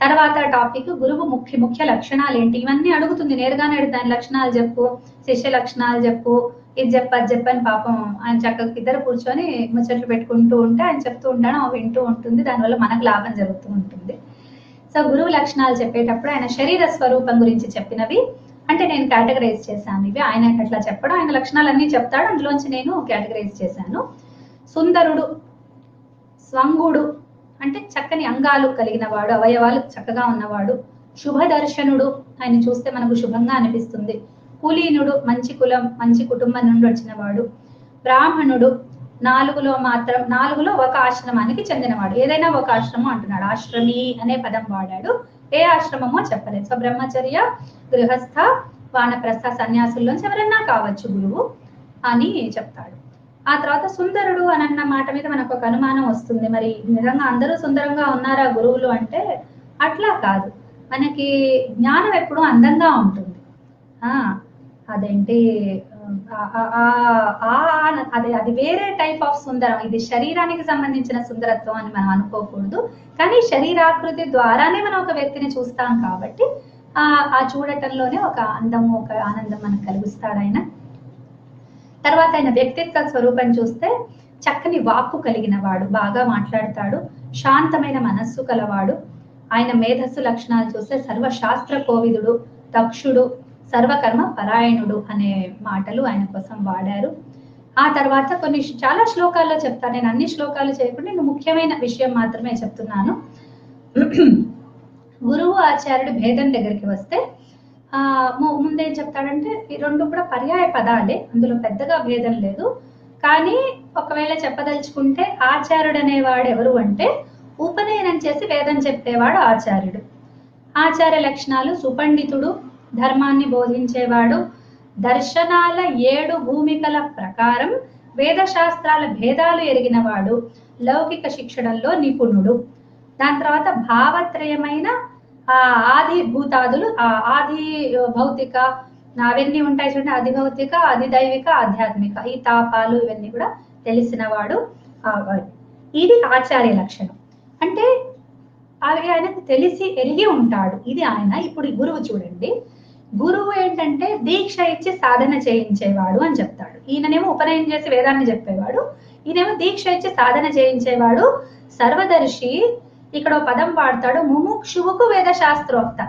తర్వాత టాపిక్ గురువు ముఖ్య లక్షణాలు ఏంటి, ఇవన్నీ అడుగుతుంది నేరుగానే. దాని లక్షణాలు చెప్పు, శిష్య లక్షణాలు చెప్పు, ఇది చెప్పని పాపం ఆయన చక్కగా ఇద్దరు కూర్చొని ముచ్చట్లు పెట్టుకుంటూ ఉంటే ఆయన చెప్తూ ఉంటాను, వింటూ ఉంటుంది. దానివల్ల మనకు లాభం జరుగుతూ ఉంటుంది. సో గురువు లక్షణాలు చెప్పేటప్పుడు ఆయన శరీర స్వరూపం గురించి చెప్పినవి అంటే నేను కేటగరైజ్ చేశాను. ఇవి ఆయన అట్లా చెప్పడం, ఆయన లక్షణాలన్నీ చెప్తాడు, అందులోంచి నేను కేటగరైజ్ చేశాను. సుందరుడు, స్వంగుడు అంటే చక్కని అంగాలు కలిగిన వాడు, అవయవాలు చక్కగా ఉన్నవాడు. శుభదర్శనుడు, ఆయన చూస్తే మనకు శుభంగా అనిపిస్తుంది. కులీనుడు, మంచి కులం మంచి కుటుంబం నుండి వచ్చిన వాడు. బ్రాహ్మణుడు, నాలుగులో ఒక ఆశ్రమానికి చెందినవాడు. ఏదైనా ఒక ఆశ్రమం అంటున్నాడు, ఆశ్రమి అనే పదం వాడాడు, ఏ ఆశ్రమమో చెప్పలేదు. సో బ్రహ్మచర్య, గృహస్థ, వానప్రస్థ సన్యాసుల్లోంచి ఎవరన్నా కావచ్చు గురువు అని చెప్తాడు. ఆ తర్వాత సుందరుడు అని అన్న మాట మీద మనకు ఒక అనుమానం వస్తుంది, మరి నిజంగా అందరూ సుందరంగా ఉన్నారా గురువులు అంటే అట్లా కాదు. మనకి జ్ఞానం ఎప్పుడూ అందంగా ఉంటుంది. అదేంటి అది వేరే టైప్ ఆఫ్ సుందరం, ఇది శరీరానికి సంబంధించిన సుందరత్వం అని మనం అనుకోకూడదు. కానీ శరీరాకృతి ద్వారానే మనం ఒక వ్యక్తిని చూస్తాం కాబట్టి ఆ చూడటంలోనే ఒక అందము, ఒక ఆనందం మనకు కలిగిస్తాడు ఆయన. తర్వాత ఆయన వ్యక్తిత్వ స్వరూపం చూస్తే చక్కని వాక్కు కలిగిన వాడు, బాగా మాట్లాడతాడు, శాంతమైన మనస్సు కలవాడు. ఆయన మేధస్సు లక్షణాలు చూస్తే సర్వశాస్త్ర కోవిదుడు, దక్షుడు, సర్వకర్మ పరాయణుడు అనే మాటలు ఆయన కోసం వాడారు. ఆ తర్వాత చాలా శ్లోకాల్లో చెప్తాను, నేను అన్ని శ్లోకాలు చేయకుండా నేను ముఖ్యమైన విషయం మాత్రమే చెప్తున్నాను. గురువు ఆచార్యుడు భేదం దగ్గరికి వస్తే ముందేం చెప్తాడంటే ఈ రెండు కూడా పర్యాయ పదాలే, అందులో పెద్దగా భేదం లేదు. కానీ ఒకవేళ చెప్పదలుచుకుంటే ఆచార్యుడు అనేవాడు ఎవరు అంటే ఉపనయనం చేసి వేదం చెప్పేవాడు ఆచార్యుడు. ఆచార్య లక్షణాలు సుపండితుడు, ధర్మాన్ని బోధించేవాడు, దర్శనాల 7 భూమికల ప్రకారం వేదశాస్త్రాల భేదాలు ఎరిగినవాడు, లౌకిక శిక్షణలో నిపుణుడు. దాని తర్వాత భావత్రయమైన ఆది భూతాదులు, ఆది భౌతిక అవన్నీ ఉంటాయి చూడండి, ఆది భౌతిక, ఆది దైవిక, ఆధ్యాత్మిక, ఈ తాపాలు ఇవన్నీ కూడా తెలిసినవాడు. ఇది ఆచార్య లక్షణం. అంటే అవి ఆయనకు తెలిసి ఎరిగి ఉంటాడు, ఇది ఆయన. ఇప్పుడు గురువు చూడండి, గురువు ఏంటంటే దీక్ష ఇచ్చి సాధన చేయించేవాడు అని చెప్తాడు. ఈయననేమో ఉపనయనం చేసి వేదాన్ని చెప్పేవాడు, ఈయనేమో దీక్ష ఇచ్చి సాధన చేయించేవాడు. సర్వదర్శి, ఇక్కడ ఓ పదం వాడతాడు, ముముక్షువుకు వేద శాస్త్రోక్త.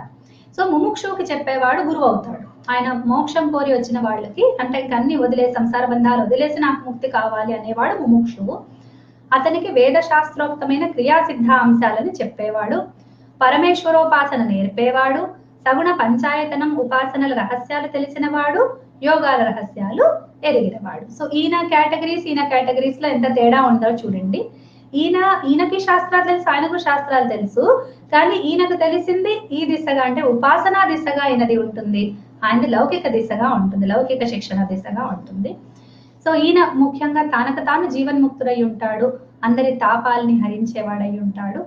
సో ముముక్షువుకి చెప్పేవాడు గురువు అవుతాడు. ఆయన మోక్షం కోరి వచ్చిన వాళ్ళకి, అంటే ఇంక అన్ని వదిలేసి, సంసార బంధాలు వదిలేసి నాకు ముక్తి కావాలి అనేవాడు ముముక్షువు. అతనికి వేద శాస్త్రోక్తమైన క్రియాసిద్ధ అంశాలను చెప్పేవాడు, పరమేశ్వరోపాసన నేర్పేవాడు, సగుణ పంచాయతనం ఉపాసనల రహస్యాలు తెలిసినవాడు, యోగాల రహస్యాలు ఎరిగినవాడు. సో ఈయన కేటగిరీస్ లో ఎంత తేడా ఉందో చూడండి. ఈయనకి శాస్త్రాలు తెలుసు, ఆయనకు శాస్త్రాలు తెలుసు, కానీ ఈయనకు తెలిసింది ఈ దిశగా, అంటే ఉపాసనా దిశగా ఈయనది ఉంటుంది, ఆయనది లౌకిక దిశగా ఉంటుంది, లౌకిక శిక్షణ దిశగా ఉంటుంది. సో ఈయన ముఖ్యంగా తనకు తాను జీవన్ముక్తుడై ఉంటాడు, అందరి తాపాలని హరించేవాడై ఉంటాడు.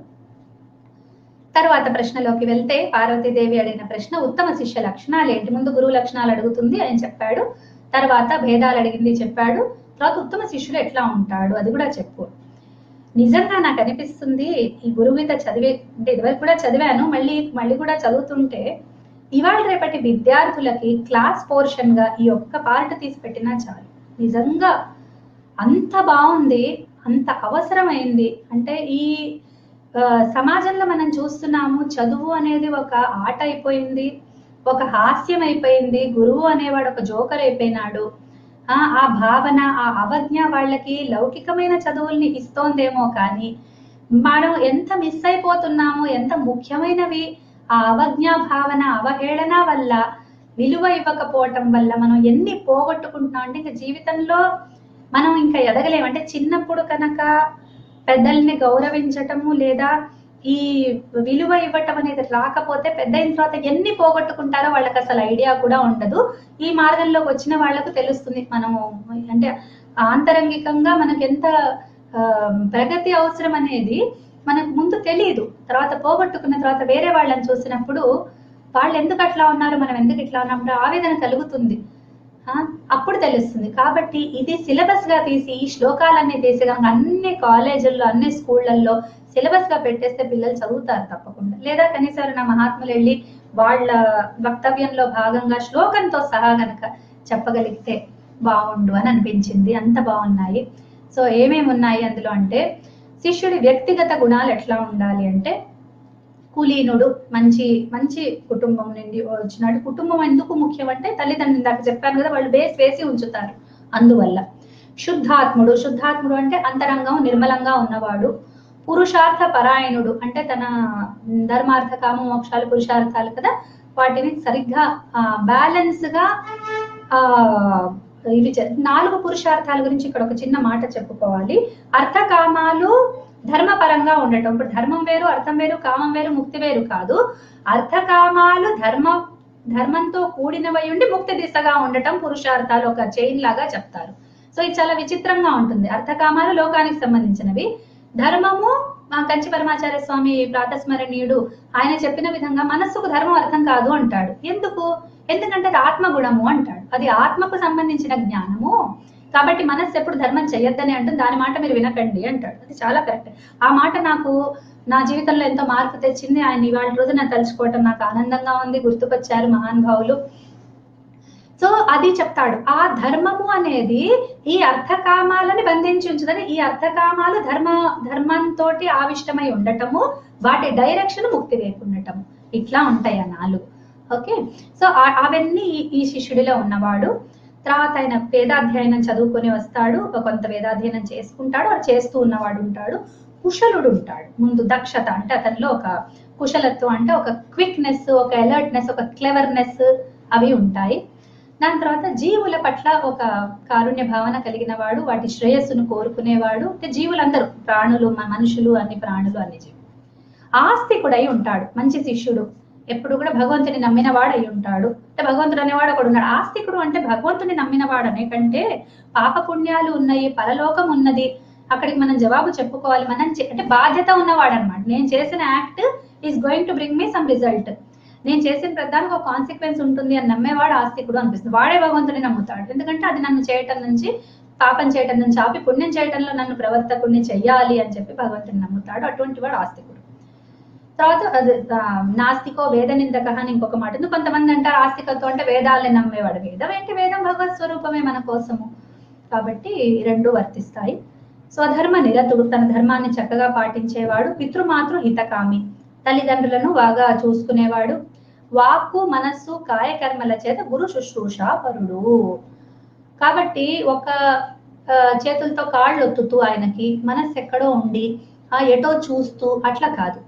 తర్వాత ప్రశ్నలోకి వెళ్తే, పార్వతీదేవి అడిగిన ప్రశ్న ఉత్తమ శిష్య లక్షణాలు ఏంటి? ముందు గురువు లక్షణాలు అడుగుతుంది, ఆయన చెప్పాడు. తర్వాత భేదాలు అడిగింది, చెప్పాడు. తర్వాత ఉత్తమ శిష్యుడు ఎట్లా ఉంటాడు అది కూడా చెప్పు. నిజంగా నాకు అనిపిస్తుంది, ఈ గురుగీత చదివే, అంటే ఇదివరకు కూడా చదివాను, మళ్ళీ కూడా చదువుతుంటే, ఇవాళ రేపటి విద్యార్థులకి క్లాస్ పోర్షన్ గా ఈ ఒక్క పార్ట్ తీసి పెట్టినా చాలు. నిజంగా అంత బాగుంది, అంత అవసరమైంది. అంటే ఈ సమాజంలో మనం చూస్తున్నాము, చదువు అనేది ఒక ఆట అయిపోయింది, ఒక హాస్యం అయిపోయింది, గురువు అనేవాడు ఒక జోకర్ అయిపోయినాడు. ఆ భావన, ఆ అవజ్ఞ వాళ్ళకి లౌకికమైన చదువుల్ని ఇస్తోందేమో, కానీ మనం ఎంత మిస్ అయిపోతున్నాము, ఎంత ముఖ్యమైనవి ఆ అవజ్ఞ భావన, అవహేళన వల్ల, విలువ ఇవ్వకపోవటం వల్ల మనం ఎన్ని పోగొట్టుకుంటున్నాం. అంటే ఇంకా జీవితంలో మనం ఇంకా ఎదగలేము. అంటే చిన్నప్పుడు కనుక పెద్దల్ని గౌరవించటము లేదా ఈ విలువ ఇవ్వటం అనేది రాకపోతే, పెద్ద అయిన తర్వాత ఎన్ని పోగొట్టుకుంటారో వాళ్ళకి అసలు ఐడియా కూడా ఉండదు. ఈ మార్గంలోకి వచ్చిన వాళ్ళకు తెలుస్తుంది మనము, అంటే ఆంతరంగికంగా మనకు ఎంత ప్రగతి అవసరం అనేది మనకు ముందు తెలియదు. తర్వాత పోగొట్టుకున్న తర్వాత వేరే వాళ్ళని చూసినప్పుడు వాళ్ళు ఎందుకు అట్లా ఉన్నారు, మనం ఎందుకు ఇట్లా ఉన్నాం ఆవేదన కలుగుతుంది, అప్పుడు తెలుస్తుంది. కాబట్టి ఇది సిలబస్ గా తీసి, ఈ శ్లోకాలన్నీ తీసి అన్ని కాలేజీల్లో, అన్ని స్కూళ్లలో సిలబస్ గా పెట్టేస్తే పిల్లలు చదువుతారు తప్పకుండా. లేదా కనీసం నా మహాత్ములు వెళ్ళి వాళ్ళ వక్తవ్యంలో భాగంగా శ్లోకంతో సహా గనక చెప్పగలిగితే బాగుండు అని అనిపించింది. అంత బాగున్నాయి. సో ఏమేమి ఉన్నాయి అందులో అంటే, శిష్యుడి వ్యక్తిగత గుణాలు ఎట్లా ఉండాలి అంటే, కులీనుడు, మంచి మంచి కుటుంబం నుండి వచ్చినాడు. కుటుంబం ఎందుకు ముఖ్యం అంటే, తల్లిదండ్రులు ఇందాక చెప్పాను కదా, వాళ్ళు బేస్ వేసి ఉంచుతారు, అందువల్ల. శుద్ధాత్ముడు అంటే అంతరంగం నిర్మలంగా ఉన్నవాడు. పురుషార్థ పరాయణుడు అంటే తన ధర్మార్థ కామ మోక్షాలు పురుషార్థాలు కదా, వాటిని సరిగ్గా బ్యాలెన్స్ గా ఇవి 4 పురుషార్థాల గురించి ఇక్కడ ఒక చిన్న మాట చెప్పుకోవాలి. అర్థకామాలు ధర్మపరంగా ఉండటం. ఇప్పుడు ధర్మం వేరు, అర్థం వేరు, కామం వేరు, ముక్తి వేరు కాదు. అర్థకామాలు ధర్మంతో కూడినవై ఉండి ముక్తి దిశగా ఉండటం పురుషార్థాలు, ఒక చైన్ లాగా చెప్తారు. సో ఇది చాలా విచిత్రంగా ఉంటుంది. అర్థకామాలు లోకానికి సంబంధించినవి, ధర్మము కంచి పరమాచార్య స్వామి ప్రాతస్మరణీయుడు ఆయన చెప్పిన విధంగా మనస్సుకు ధర్మం అర్థం కాదు అంటాడు. ఎందుకంటే అది ఆత్మగుణము అంటాడు, అది ఆత్మకు సంబంధించిన జ్ఞానము. కాబట్టి మనస్సు ఎప్పుడు ధర్మం చెయ్యొద్దని అంటుంది, దాని మాట మీరు వినకండి అంటాడు. అది చాలా కరెక్ట్. ఆ మాట నాకు నా జీవితంలో ఎంతో మార్పు తెచ్చింది. ఆయన ఇవాళ రోజు నేను తలుచుకోవటం నాకు ఆనందంగా ఉంది. గుర్తుకొచ్చారు మహానుభావులు. సో అది చెప్తాడు, ఆ ధర్మము అనేది ఈ అర్థకామాలని బంధించి ఉంచుదని, ఈ అర్థకామాలు ధర్మంతో ఆవిష్టమై ఉండటము, వాటి డైరెక్షన్ ముక్తి వైపు ఉండటము, ఇట్లా ఉంటాయి ఆ 4. ఓకే, సో అవన్నీ ఈ శిష్యుడిలో ఉన్నవాడు. తర్వాత ఆయన వేదాధ్యయనం చదువుకొని వస్తాడు, కొంత వేదాధ్యయనం చేసుకుంటాడు, అది చేస్తూ ఉన్నవాడు ఉంటాడు. కుశలుడు ఉంటాడు. ముందు దక్షత అంటే అతనిలో ఒక కుశలత్వం, అంటే ఒక క్విక్నెస్, ఒక అలర్ట్నెస్, ఒక క్లెవర్నెస్ అవి ఉంటాయి. దాని తర్వాత జీవుల పట్ల ఒక కారుణ్య భావన కలిగిన వాడు, వాటి శ్రేయస్సును కోరుకునేవాడు. అంటే జీవులందరూ, ప్రాణులు, మనుషులు, అన్ని ప్రాణులు, అన్ని జీవులు. ఆస్తికుడై ఉంటాడు మంచి శిష్యుడు. ఎప్పుడు కూడా భగవంతుని నమ్మినవాడు అయి ఉంటాడు. అంటే భగవంతుడు అనేవాడు ఒకడు ఉన్నాడు. ఆస్తికుడు అంటే భగవంతుని నమ్మినవాడు అనే కంటే పాపపుణ్యాలు ఉన్నాయి, పరలోకం ఉన్నది, అక్కడికి మనం జవాబు చెప్పుకోవాలి, మనం అంటే బాధ్యత ఉన్నవాడు అనమాట. నేను చేసిన act is going to bring me some result, నేను చేసిన ప్రధానికి ఒక కాన్సిక్వెన్స్ ఉంటుంది అని నమ్మేవాడు ఆస్తికుడు అనిపిస్తుంది. వాడే భగవంతుని నమ్ముతాడు, ఎందుకంటే అది నన్ను చేయటం నుంచి, పాపం చేయటం నుంచి ఆపి పుణ్యం చేయటంలో నన్ను ప్రవర్తకుడిని చెయ్యాలి అని చెప్పి భగవంతుని నమ్ముతాడు. అటువంటి వాడు ఆస్తికుడు. తర్వాత నాస్తికో వేద నిందక అని ఇంకొక మాట ఉంది. కొంతమంది అంటారు ఆస్తికత్వం అంటే వేదాలని నమ్మేవాడు. వేదం ఏంటి? వేదం భగవత్ స్వరూపమే మన కోసము, కాబట్టి 2 వర్తిస్తాయి. స్వధర్మ నిరతుడు, తన ధర్మాన్ని చక్కగా పాటించేవాడు. పితృమాతృ హితకామి, తల్లిదండ్రులను బాగా చూసుకునేవాడు. వాక్కు మనస్సు కాయకర్మల చేత గురు శుశ్రూష పరుడు. కాబట్టి ఒక చేతులతో కాళ్ళు ఒత్తుతూ ఆయనకి మనస్సు ఎక్కడో ఉండి ఎటో చూస్తూ అట్లా కాదు,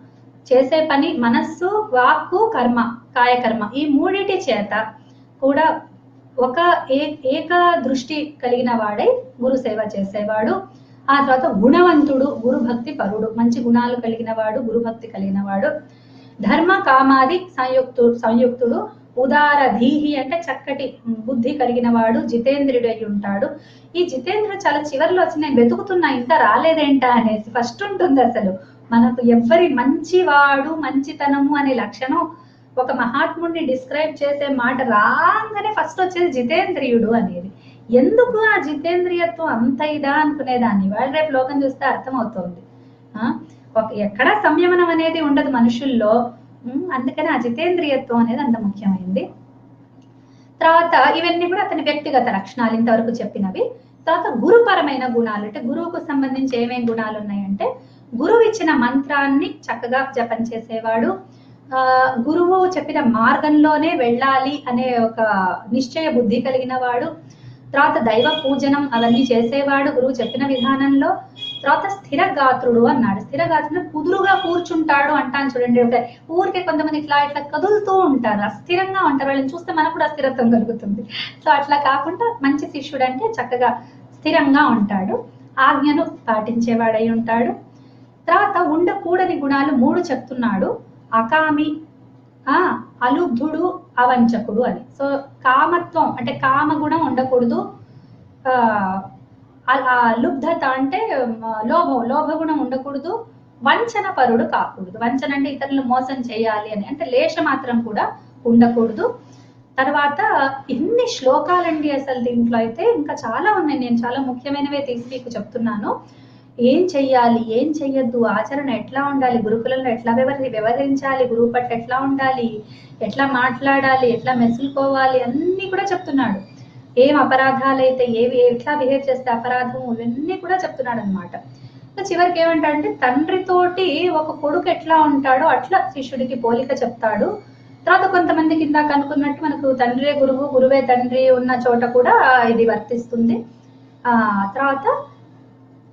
చేసే పని మనస్సు వాక్కు కర్మ కాయకర్మ ఈ మూడిటి చేత కూడా ఒక ఏక దృష్టి కలిగిన వాడై గురు సేవ చేసేవాడు. ఆ తర్వాత గుణవంతుడు, గురుభక్తి పరుడు, మంచి గుణాలు కలిగిన వాడు, గురుభక్తి కలిగిన వాడు. ధర్మ కామాది సంయుక్తుడు, ఉదార ధీహి అంటే చక్కటి బుద్ధి కలిగిన వాడు, జితేంద్రుడు అయి ఉంటాడు. ఈ జితేంద్రుడు చాలా చివరిలో వచ్చి నేను వెతుకుతున్నా ఇంకా రాలేదేంటా అనేసి ఫస్ట్ ఉంటుంది. అసలు మనకు ఎవ్వరి మంచివాడు మంచితనము అనే లక్షణం ఒక మహాత్ముడిని డిస్క్రైబ్ చేసే మాట రాగానే ఫస్ట్ వచ్చేది జితేంద్రియుడు అనేది. ఎందుకు ఆ జితేంద్రియత్వం అంత ఇదా అనుకునేదాన్ని, వాళ్ళు రేపు లోకం చూస్తే అర్థమవుతోంది. ఎక్కడ సంయమనం అనేది ఉండదు మనుషుల్లో, అందుకని ఆ జితేంద్రియత్వం అనేది అంత ముఖ్యమైంది. తర్వాత ఇవన్నీ కూడా అతని వ్యక్తిగత లక్షణాలు ఇంతవరకు చెప్పినవి. తర్వాత గురుపరమైన గుణాలు అంటే గురువుకు సంబంధించి ఏమేమి గుణాలు ఉన్నాయంటే, గురువు ఇచ్చిన మంత్రాన్ని చక్కగా జపం చేసేవాడు, గురువు చెప్పిన మార్గంలోనే వెళ్ళాలి అనే ఒక నిశ్చయ బుద్ధి కలిగిన వాడు, తర్వాత దైవ పూజనం అవన్నీ చేసేవాడు గురువు చెప్పిన విధానంలో. తర్వాత స్థిరగాత్రుడు అన్నాడు. స్థిరగాత్రుడు కుదురుగా కూర్చుంటాడు అంటాను చూడండి. ఊరికే కొంతమంది ఇట్లా ఇట్లా కదులుతూ ఉంటారు, అస్థిరంగా ఉంటారు, వాళ్ళని చూస్తే మనకు కూడా అస్థిరత్వం కలుగుతుంది. సో అట్లా కాకుండా మంచి శిష్యుడు అంటే చక్కగా స్థిరంగా ఉంటాడు, ఆజ్ఞను పాటించేవాడై ఉంటాడు. తర్వాత ఉండకూడని గుణాలు 3 చెప్తున్నాడు. అకామి, అలుబ్ధుడు, అవంచకుడు అని. సో కామత్వం అంటే కామగుణం ఉండకూడదు, లుబ్ధత అంటే లోభగుణం ఉండకూడదు, వంచన పరుడు కాకూడదు. వంచన అంటే ఇతరులు మోసం చేయాలి అని, అంటే లేశ మాత్రం కూడా ఉండకూడదు. తర్వాత ఎన్ని శ్లోకాలండి అసలు దీంట్లో అయితే, ఇంకా చాలా ఉన్నాయి. నేను చాలా ముఖ్యమైనవే తీసి మీకు చెప్తున్నాను. ఏం చెయ్యాలి, ఏం చెయ్యొద్దు, ఆచరణ ఎట్లా ఉండాలి, గురుకులంలో ఎట్లా వ్యవహరించాలి, గురువు పట్ల ఎట్లా ఉండాలి, ఎట్లా మాట్లాడాలి, ఎట్లా మెసులుకోవాలి అన్నీ కూడా చెప్తున్నాడు. ఏం అపరాధాలు అయితే ఏవి ఎట్లా బిహేవ్ చేస్తే అపరాధం, ఇవన్నీ కూడా చెప్తున్నాడు అనమాట. చివరికి ఏమంటాడంటే తండ్రితోటి ఒక కొడుకు ఎట్లా ఉంటాడో అట్లా శిష్యుడికి పోలిక చెప్తాడు. తర్వాత కొంతమంది కింద కనుక్కున్నట్టు మనకు తండ్రే గురువు, గురువే తండ్రి ఉన్న చోట కూడా ఇది వర్తిస్తుంది. తర్వాత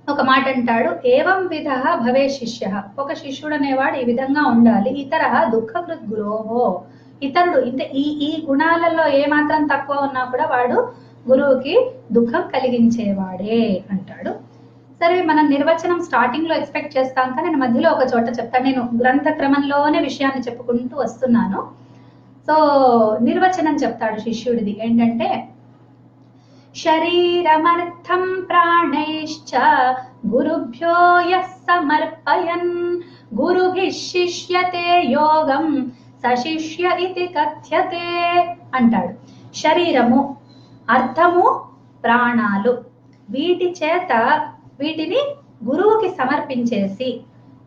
ఒక మాట అంటాడు, ఏవం విధ భవే శిష్య, ఒక శిష్యుడు అనేవాడు ఈ విధంగా ఉండాలి. ఇతర దుఃఖకృత్ గురోహో, ఇతరుడు అంటే ఈ గుణాలలో ఏ మాత్రం తక్కువ ఉన్నా కూడా వాడు గురువుకి దుఃఖం కలిగించేవాడే అంటాడు. సరే, మనం నిర్వచనం స్టార్టింగ్ లో ఎక్స్పెక్ట్ చేస్తాం కానీ నేను మధ్యలో ఒక చోట చెప్తాను. నేను గ్రంథ క్రమంలోనే విషయాన్ని చెప్పుకుంటూ వస్తున్నాను. సో నిర్వచనం చెప్తాడు శిష్యుడిది ఏంటంటే, శరీరమర్థం ప్రాణైశ్చ గురుభ్యో యః సమర్పయన్ గురుభిః శిష్యతే యోగం సశిష్య ఇతి కథ్యతే అంటాడు. శరీరము, అర్థము, ప్రాణాలు వీటిని గురువుకి సమర్పించేసి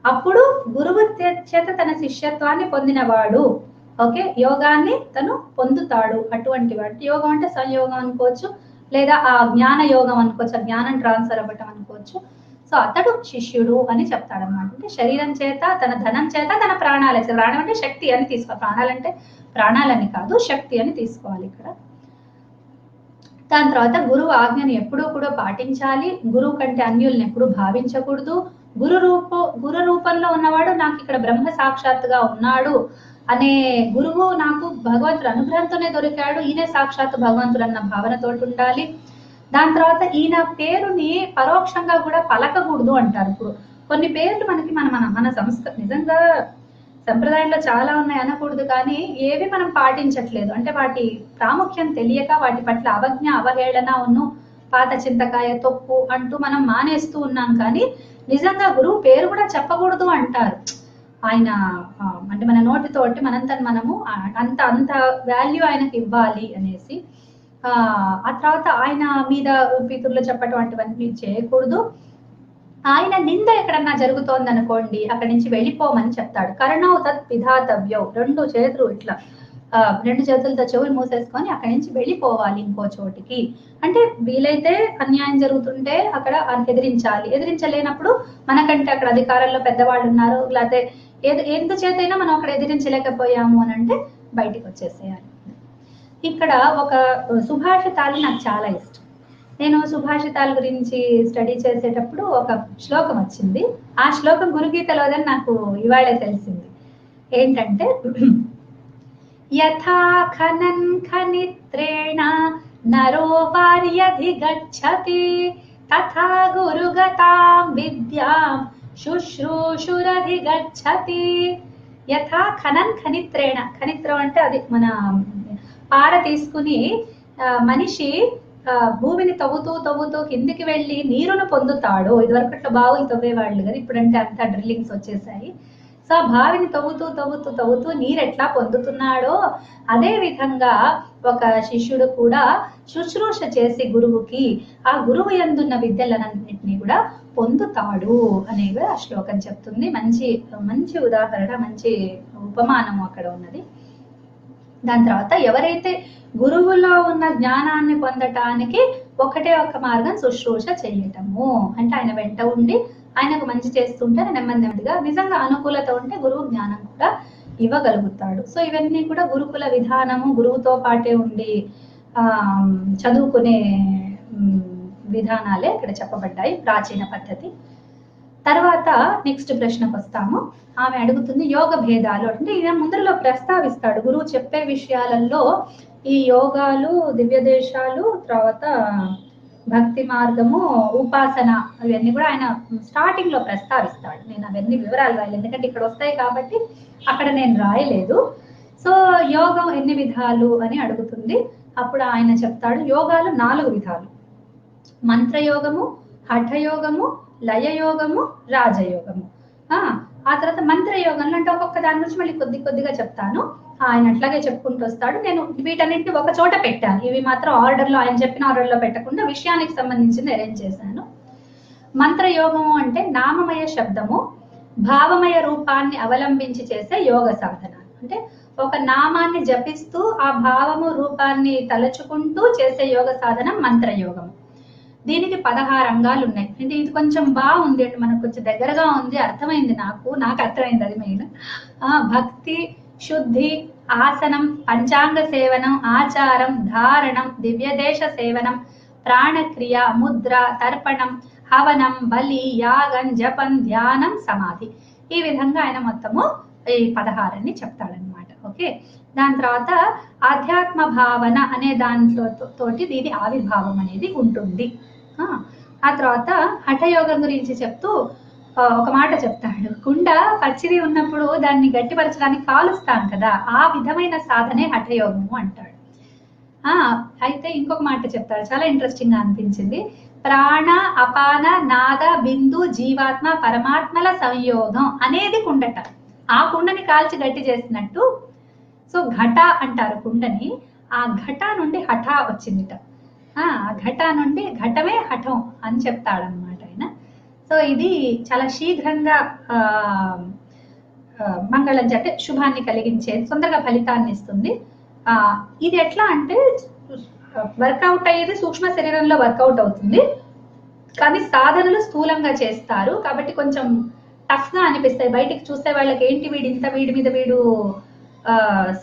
అప్పుడు గురువు చేత తన శిష్యత్వాన్ని పొందినవాడు ఓకే యోగాన్ని తను పొందుతాడు. అటువంటి వాడు యోగం అంటే సంయోగం అనుకోవచ్చు, లేదా ఆ జ్ఞాన యోగం అనుకోవచ్చు, జ్ఞానం ట్రాన్స్ఫర్ అవ్వటం అనుకోవచ్చు. సో అతడు శిష్యుడు అని చెప్తాడన్నమాట. అంటే శరీరం చేత, తన ధనం చేత, తన ప్రాణాల చేత, ప్రాణం అంటే శక్తి అని తీసుకోవాలి, ప్రాణాలంటే ప్రాణాలని కాదు శక్తి అని తీసుకోవాలి ఇక్కడ. దాని తర్వాత గురువు ఆజ్ఞని ఎప్పుడూ కూడా పాటించాలి, గురువు కంటే అన్యుల్ని ఎప్పుడూ భావించకూడదు. గురు రూపంలో ఉన్నవాడు నాకు ఇక్కడ బ్రహ్మ సాక్షాత్తుగా ఉన్నాడు అనే గురువు నాకు భగవంతుడు అనుగ్రహంతోనే దొరికాడు, ఈయన సాక్షాత్తు భగవంతుడు అన్న భావనతో ఉండాలి. దాని తర్వాత ఈయన పేరుని పరోక్షంగా కూడా పలకకూడదు అంటారు. ఇప్పుడు కొన్ని పేర్లు మనకి మన సంస్కృతి నిజంగా సంప్రదాయంలో చాలా ఉన్నాయి అనకూడదు, కానీ ఏవి మనం పాటించట్లేదు. అంటే వాటి ప్రాముఖ్యం తెలియక వాటి పట్ల అవజ్ఞ అవహేళన పాత చింతకాయ తొక్కు అంటూ మనం మానేస్తూ ఉన్నాం. కానీ నిజంగా గురువు పేరు కూడా చెప్పకూడదు అంటారు. ఆయన అంటే మన నోటితోటి మనము అంత వాల్యూ ఆయనకి ఇవ్వాలి అనేసి. ఆ తర్వాత ఆయన మీద పితరులు చెప్పటం అటువంటివన్నీ చేయకూడదు. ఆయన నింద ఎక్కడన్నా జరుగుతోంది అనుకోండి, అక్కడి నుంచి వెళ్ళిపోమని చెప్తాడు. కరణౌ తత్ విధాతవ్యౌ, 2 చేతులు ఇట్లా రెండు చేతులతో చెవులు మూసేసుకొని అక్కడి నుంచి వెళ్ళిపోవాలి ఇంకో చోటికి. అంటే వీలైతే అన్యాయం జరుగుతుంటే అక్కడ ఎదిరించాలి, ఎదిరించలేనప్పుడు మనకంటే అక్కడ అధికారంలో పెద్దవాళ్ళు ఉన్నారు, లేకపోతే ఎందుచేతైనా మనం అక్కడ ఎదిరించలేకపోయాము అని అంటే బయటికి వచ్చేసేయాలి. ఇక్కడ ఒక సుభాషితాలు నాకు చాలా ఇష్టం. నేను సుభాషితాల గురించి స్టడీ చేసేటప్పుడు ఒక శ్లోకం వచ్చింది. ఆ శ్లోకం గురుగీతలోదని నాకు ఇవాళే తెలిసింది. ఏంటంటే యథా ఖనన్ ఖనిత్రేణ నరో వార్యధిగచ్చతి తథా గురుగతాం విద్యాం శుశ్రూషురధిగచ్చతి. యథా ఖనన్ ఖనిత్రేణ, ఖనిత్రం అంటే అది మన పార తీసుకుని మనిషి భూమిని తవ్వుతూ కిందికి వెళ్ళి నీరును పొందుతాడు. ఇదివరకట్లో బావులు తవ్వేవాళ్ళు కదా, ఇప్పుడంటే అంతా డ్రిల్లింగ్స్ వచ్చేసాయి. సో ఆ బావిని తవ్వుతూ నీరు ఎట్లా పొందుతున్నాడో అదే విధంగా ఒక శిష్యుడు కూడా శుశ్రూష చేసి గురువుకి ఆ గురువు యందున్న విద్యలన్నింటినీ కూడా పొందుతాడు అనేది ఆ శ్లోకం చెప్తుంది. మంచి మంచి ఉదాహరణ, మంచి ఉపమానం అక్కడ ఉన్నది. దాని తర్వాత ఎవరైతే గురువులో ఉన్న జ్ఞానాన్ని పొందటానికి ఒకటే ఒక మార్గం శుశ్రూష చేయటము. అంటే ఆయన వెంట ఉండి ఆయనకు మంచి చేస్తుంటే నెమ్మదిగా నిజంగా అనుకూలత ఉంటే గురువు జ్ఞానం కూడా ఇవ్వగలుగుతాడు. సో ఇవన్నీ కూడా గురుకుల విధానము, గురువుతో పాటే ఉండి చదువుకునే విధానాలే ఇక్కడ చెప్పబడ్డాయి, ప్రాచీన పద్ధతి. తర్వాత నెక్స్ట్ ప్రశ్నకు వస్తాము. ఆమె అడుగుతుంది యోగ భేదాలు. అంటే ఈయన ముందరలో ప్రస్తావిస్తాడు గురువు చెప్పే విషయాలలో ఈ యోగాలు, దివ్యదేశాలు, తర్వాత భక్తి మార్గము, ఉపాసన, అవన్నీ కూడా ఆయన స్టార్టింగ్ లో ప్రస్తావిస్తాడు. నేను అవన్నీ వివరాలు రాయలేదు ఎందుకంటే ఇక్కడ వస్తాయి కాబట్టి అక్కడ నేను రాయలేదు. సో యోగం ఎన్ని విధాలు అని అడుగుతుంది. అప్పుడు ఆయన చెప్తాడు యోగాలు 4 విధాలు: మంత్రయోగము, హఠయోగము, లయయోగము, రాజయోగము. ఆ తర్వాత మంత్రయోగంలో అంటే ఒక్కొక్క దాని నుంచి మళ్ళీ కొద్దిగా చెప్తాను. ఆయన అట్లాగే చెప్పుకుంటూ వస్తాడు. నేను వీటన్నిటిని ఒక చోట పెట్టాను. ఇవి మాత్రం ఆర్డర్లో, ఆయన చెప్పిన ఆర్డర్లో పెట్టకుండా విషయానికి సంబంధించింది అరేంజ్ చేశాను. మంత్రయోగము అంటే నామమయ శబ్దము భావమయ రూపాన్ని అవలంబించి చేసే యోగ సాధన. అంటే ఒక నామాన్ని జపిస్తూ ఆ భావము రూపాన్ని తలచుకుంటూ చేసే యోగ సాధన మంత్రయోగము. దీనికి 16 అంగాలు ఉన్నాయి. అంటే ఇది కొంచెం బాగుంది అండి, మనకు కొంచెం దగ్గరగా ఉంది, అర్థమైంది నాకు అర్థమైంది. అది మెయిన్ భక్తి, శుద్ధి, ఆసనం, పంచాంగ సేవనం, ఆచారం, ధారణం, దివ్యదేశ సేవనం, ప్రాణక్రియ, ముద్ర, తర్పణం, హవనం, బలి, యాగం, జపం, ధ్యానం, సమాధి. ఈ విధంగా ఆయన మొత్తము ఈ 16ని చెప్తాడనమాట. ఓకే, దాని తర్వాత ఆధ్యాత్మ భావన అనే దాంట్లో తోటి దీని ఆవిర్భావం అనేది ఉంటుంది. ఆ తర్వాత హఠయోగం గురించి చెప్తూ ఒక మాట చెప్తాడు. కుండ పచ్చిది ఉన్నప్పుడు దాన్ని గట్టిపరచడానికి కాలుస్తాం కదా, ఆ విధమైన సాధనే హఠయోగము అంటాడు. అయితే ఇంకొక మాట చెప్తాడు, చాలా ఇంట్రెస్టింగ్ గా అనిపించింది. ప్రాణ, అపాన, నాద, బిందు, జీవాత్మ, పరమాత్మల సంయోగం అనేది కుండట. ఆ కుండని కాల్చి గట్టి చేసినట్టు. సో ఘట అంటారు కుండని, ఆ ఘట నుండి హఠ వచ్చిందిట. ఆ ఘట నుండి ఘటమే హఠం అని చెప్తాడనమాట ఆయన. సో ఇది చాలా శీఘ్రంగా మంగళం అంటే శుభాన్ని కలిగించేది, తొందరగా ఫలితాన్ని ఇస్తుంది. ఇది ఎట్లా అంటే వర్కౌట్ అయ్యేది సూక్ష్మ శరీరంలో వర్కౌట్ అవుతుంది, కానీ సాధనలు స్థూలంగా చేస్తారు కాబట్టి కొంచెం టఫ్ గా అనిపిస్తాయి. బయటికి చూస్తే వాళ్ళకి ఏంటి వీడి మీద వీడు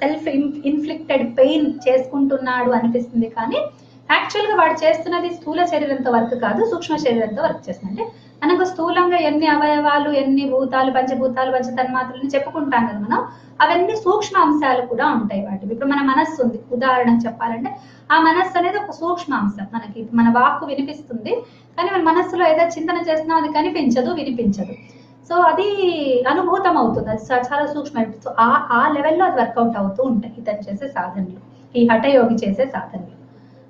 సెల్ఫ్ ఇన్ఫ్లిక్టెడ్ పెయిన్ చేసుకుంటున్నాడు అనిపిస్తుంది, కానీ యాక్చువల్ గా వాడు చేస్తున్నది స్థూల శరీరంతో వర్క్ కాదు, సూక్ష్మ శరీరంతో వర్క్ చేస్తుంది. అంటే మనకు స్థూలంగా ఎన్ని అవయవాలు, ఎన్ని భూతాలు, పంచభూతాలు, పంచతన్మాత్రలు చెప్పుకుంటాం కదా మనం, అవన్నీ సూక్ష్మ అంశాలు కూడా ఉంటాయి వాటికి. ఇప్పుడు మన మనస్సు ఉంది, ఉదాహరణకు చెప్పాలంటే ఆ మనస్సు అనేది ఒక సూక్ష్మ అంశం. మనకి మన వాక్కు వినిపిస్తుంది, కానీ మన మనస్సులో ఏదో చింతన చేస్తున్నా అది కనిపించదు, వినిపించదు. సో అది అనుభూతం అవుతుంది, అది చాలా సూక్ష్మ. సో ఆ లెవెల్లో అది వర్కౌట్ అవుతూ ఉంటాయి ఇతను చేసే సాధనలు, ఈ హఠయోగి చేసే సాధనలు.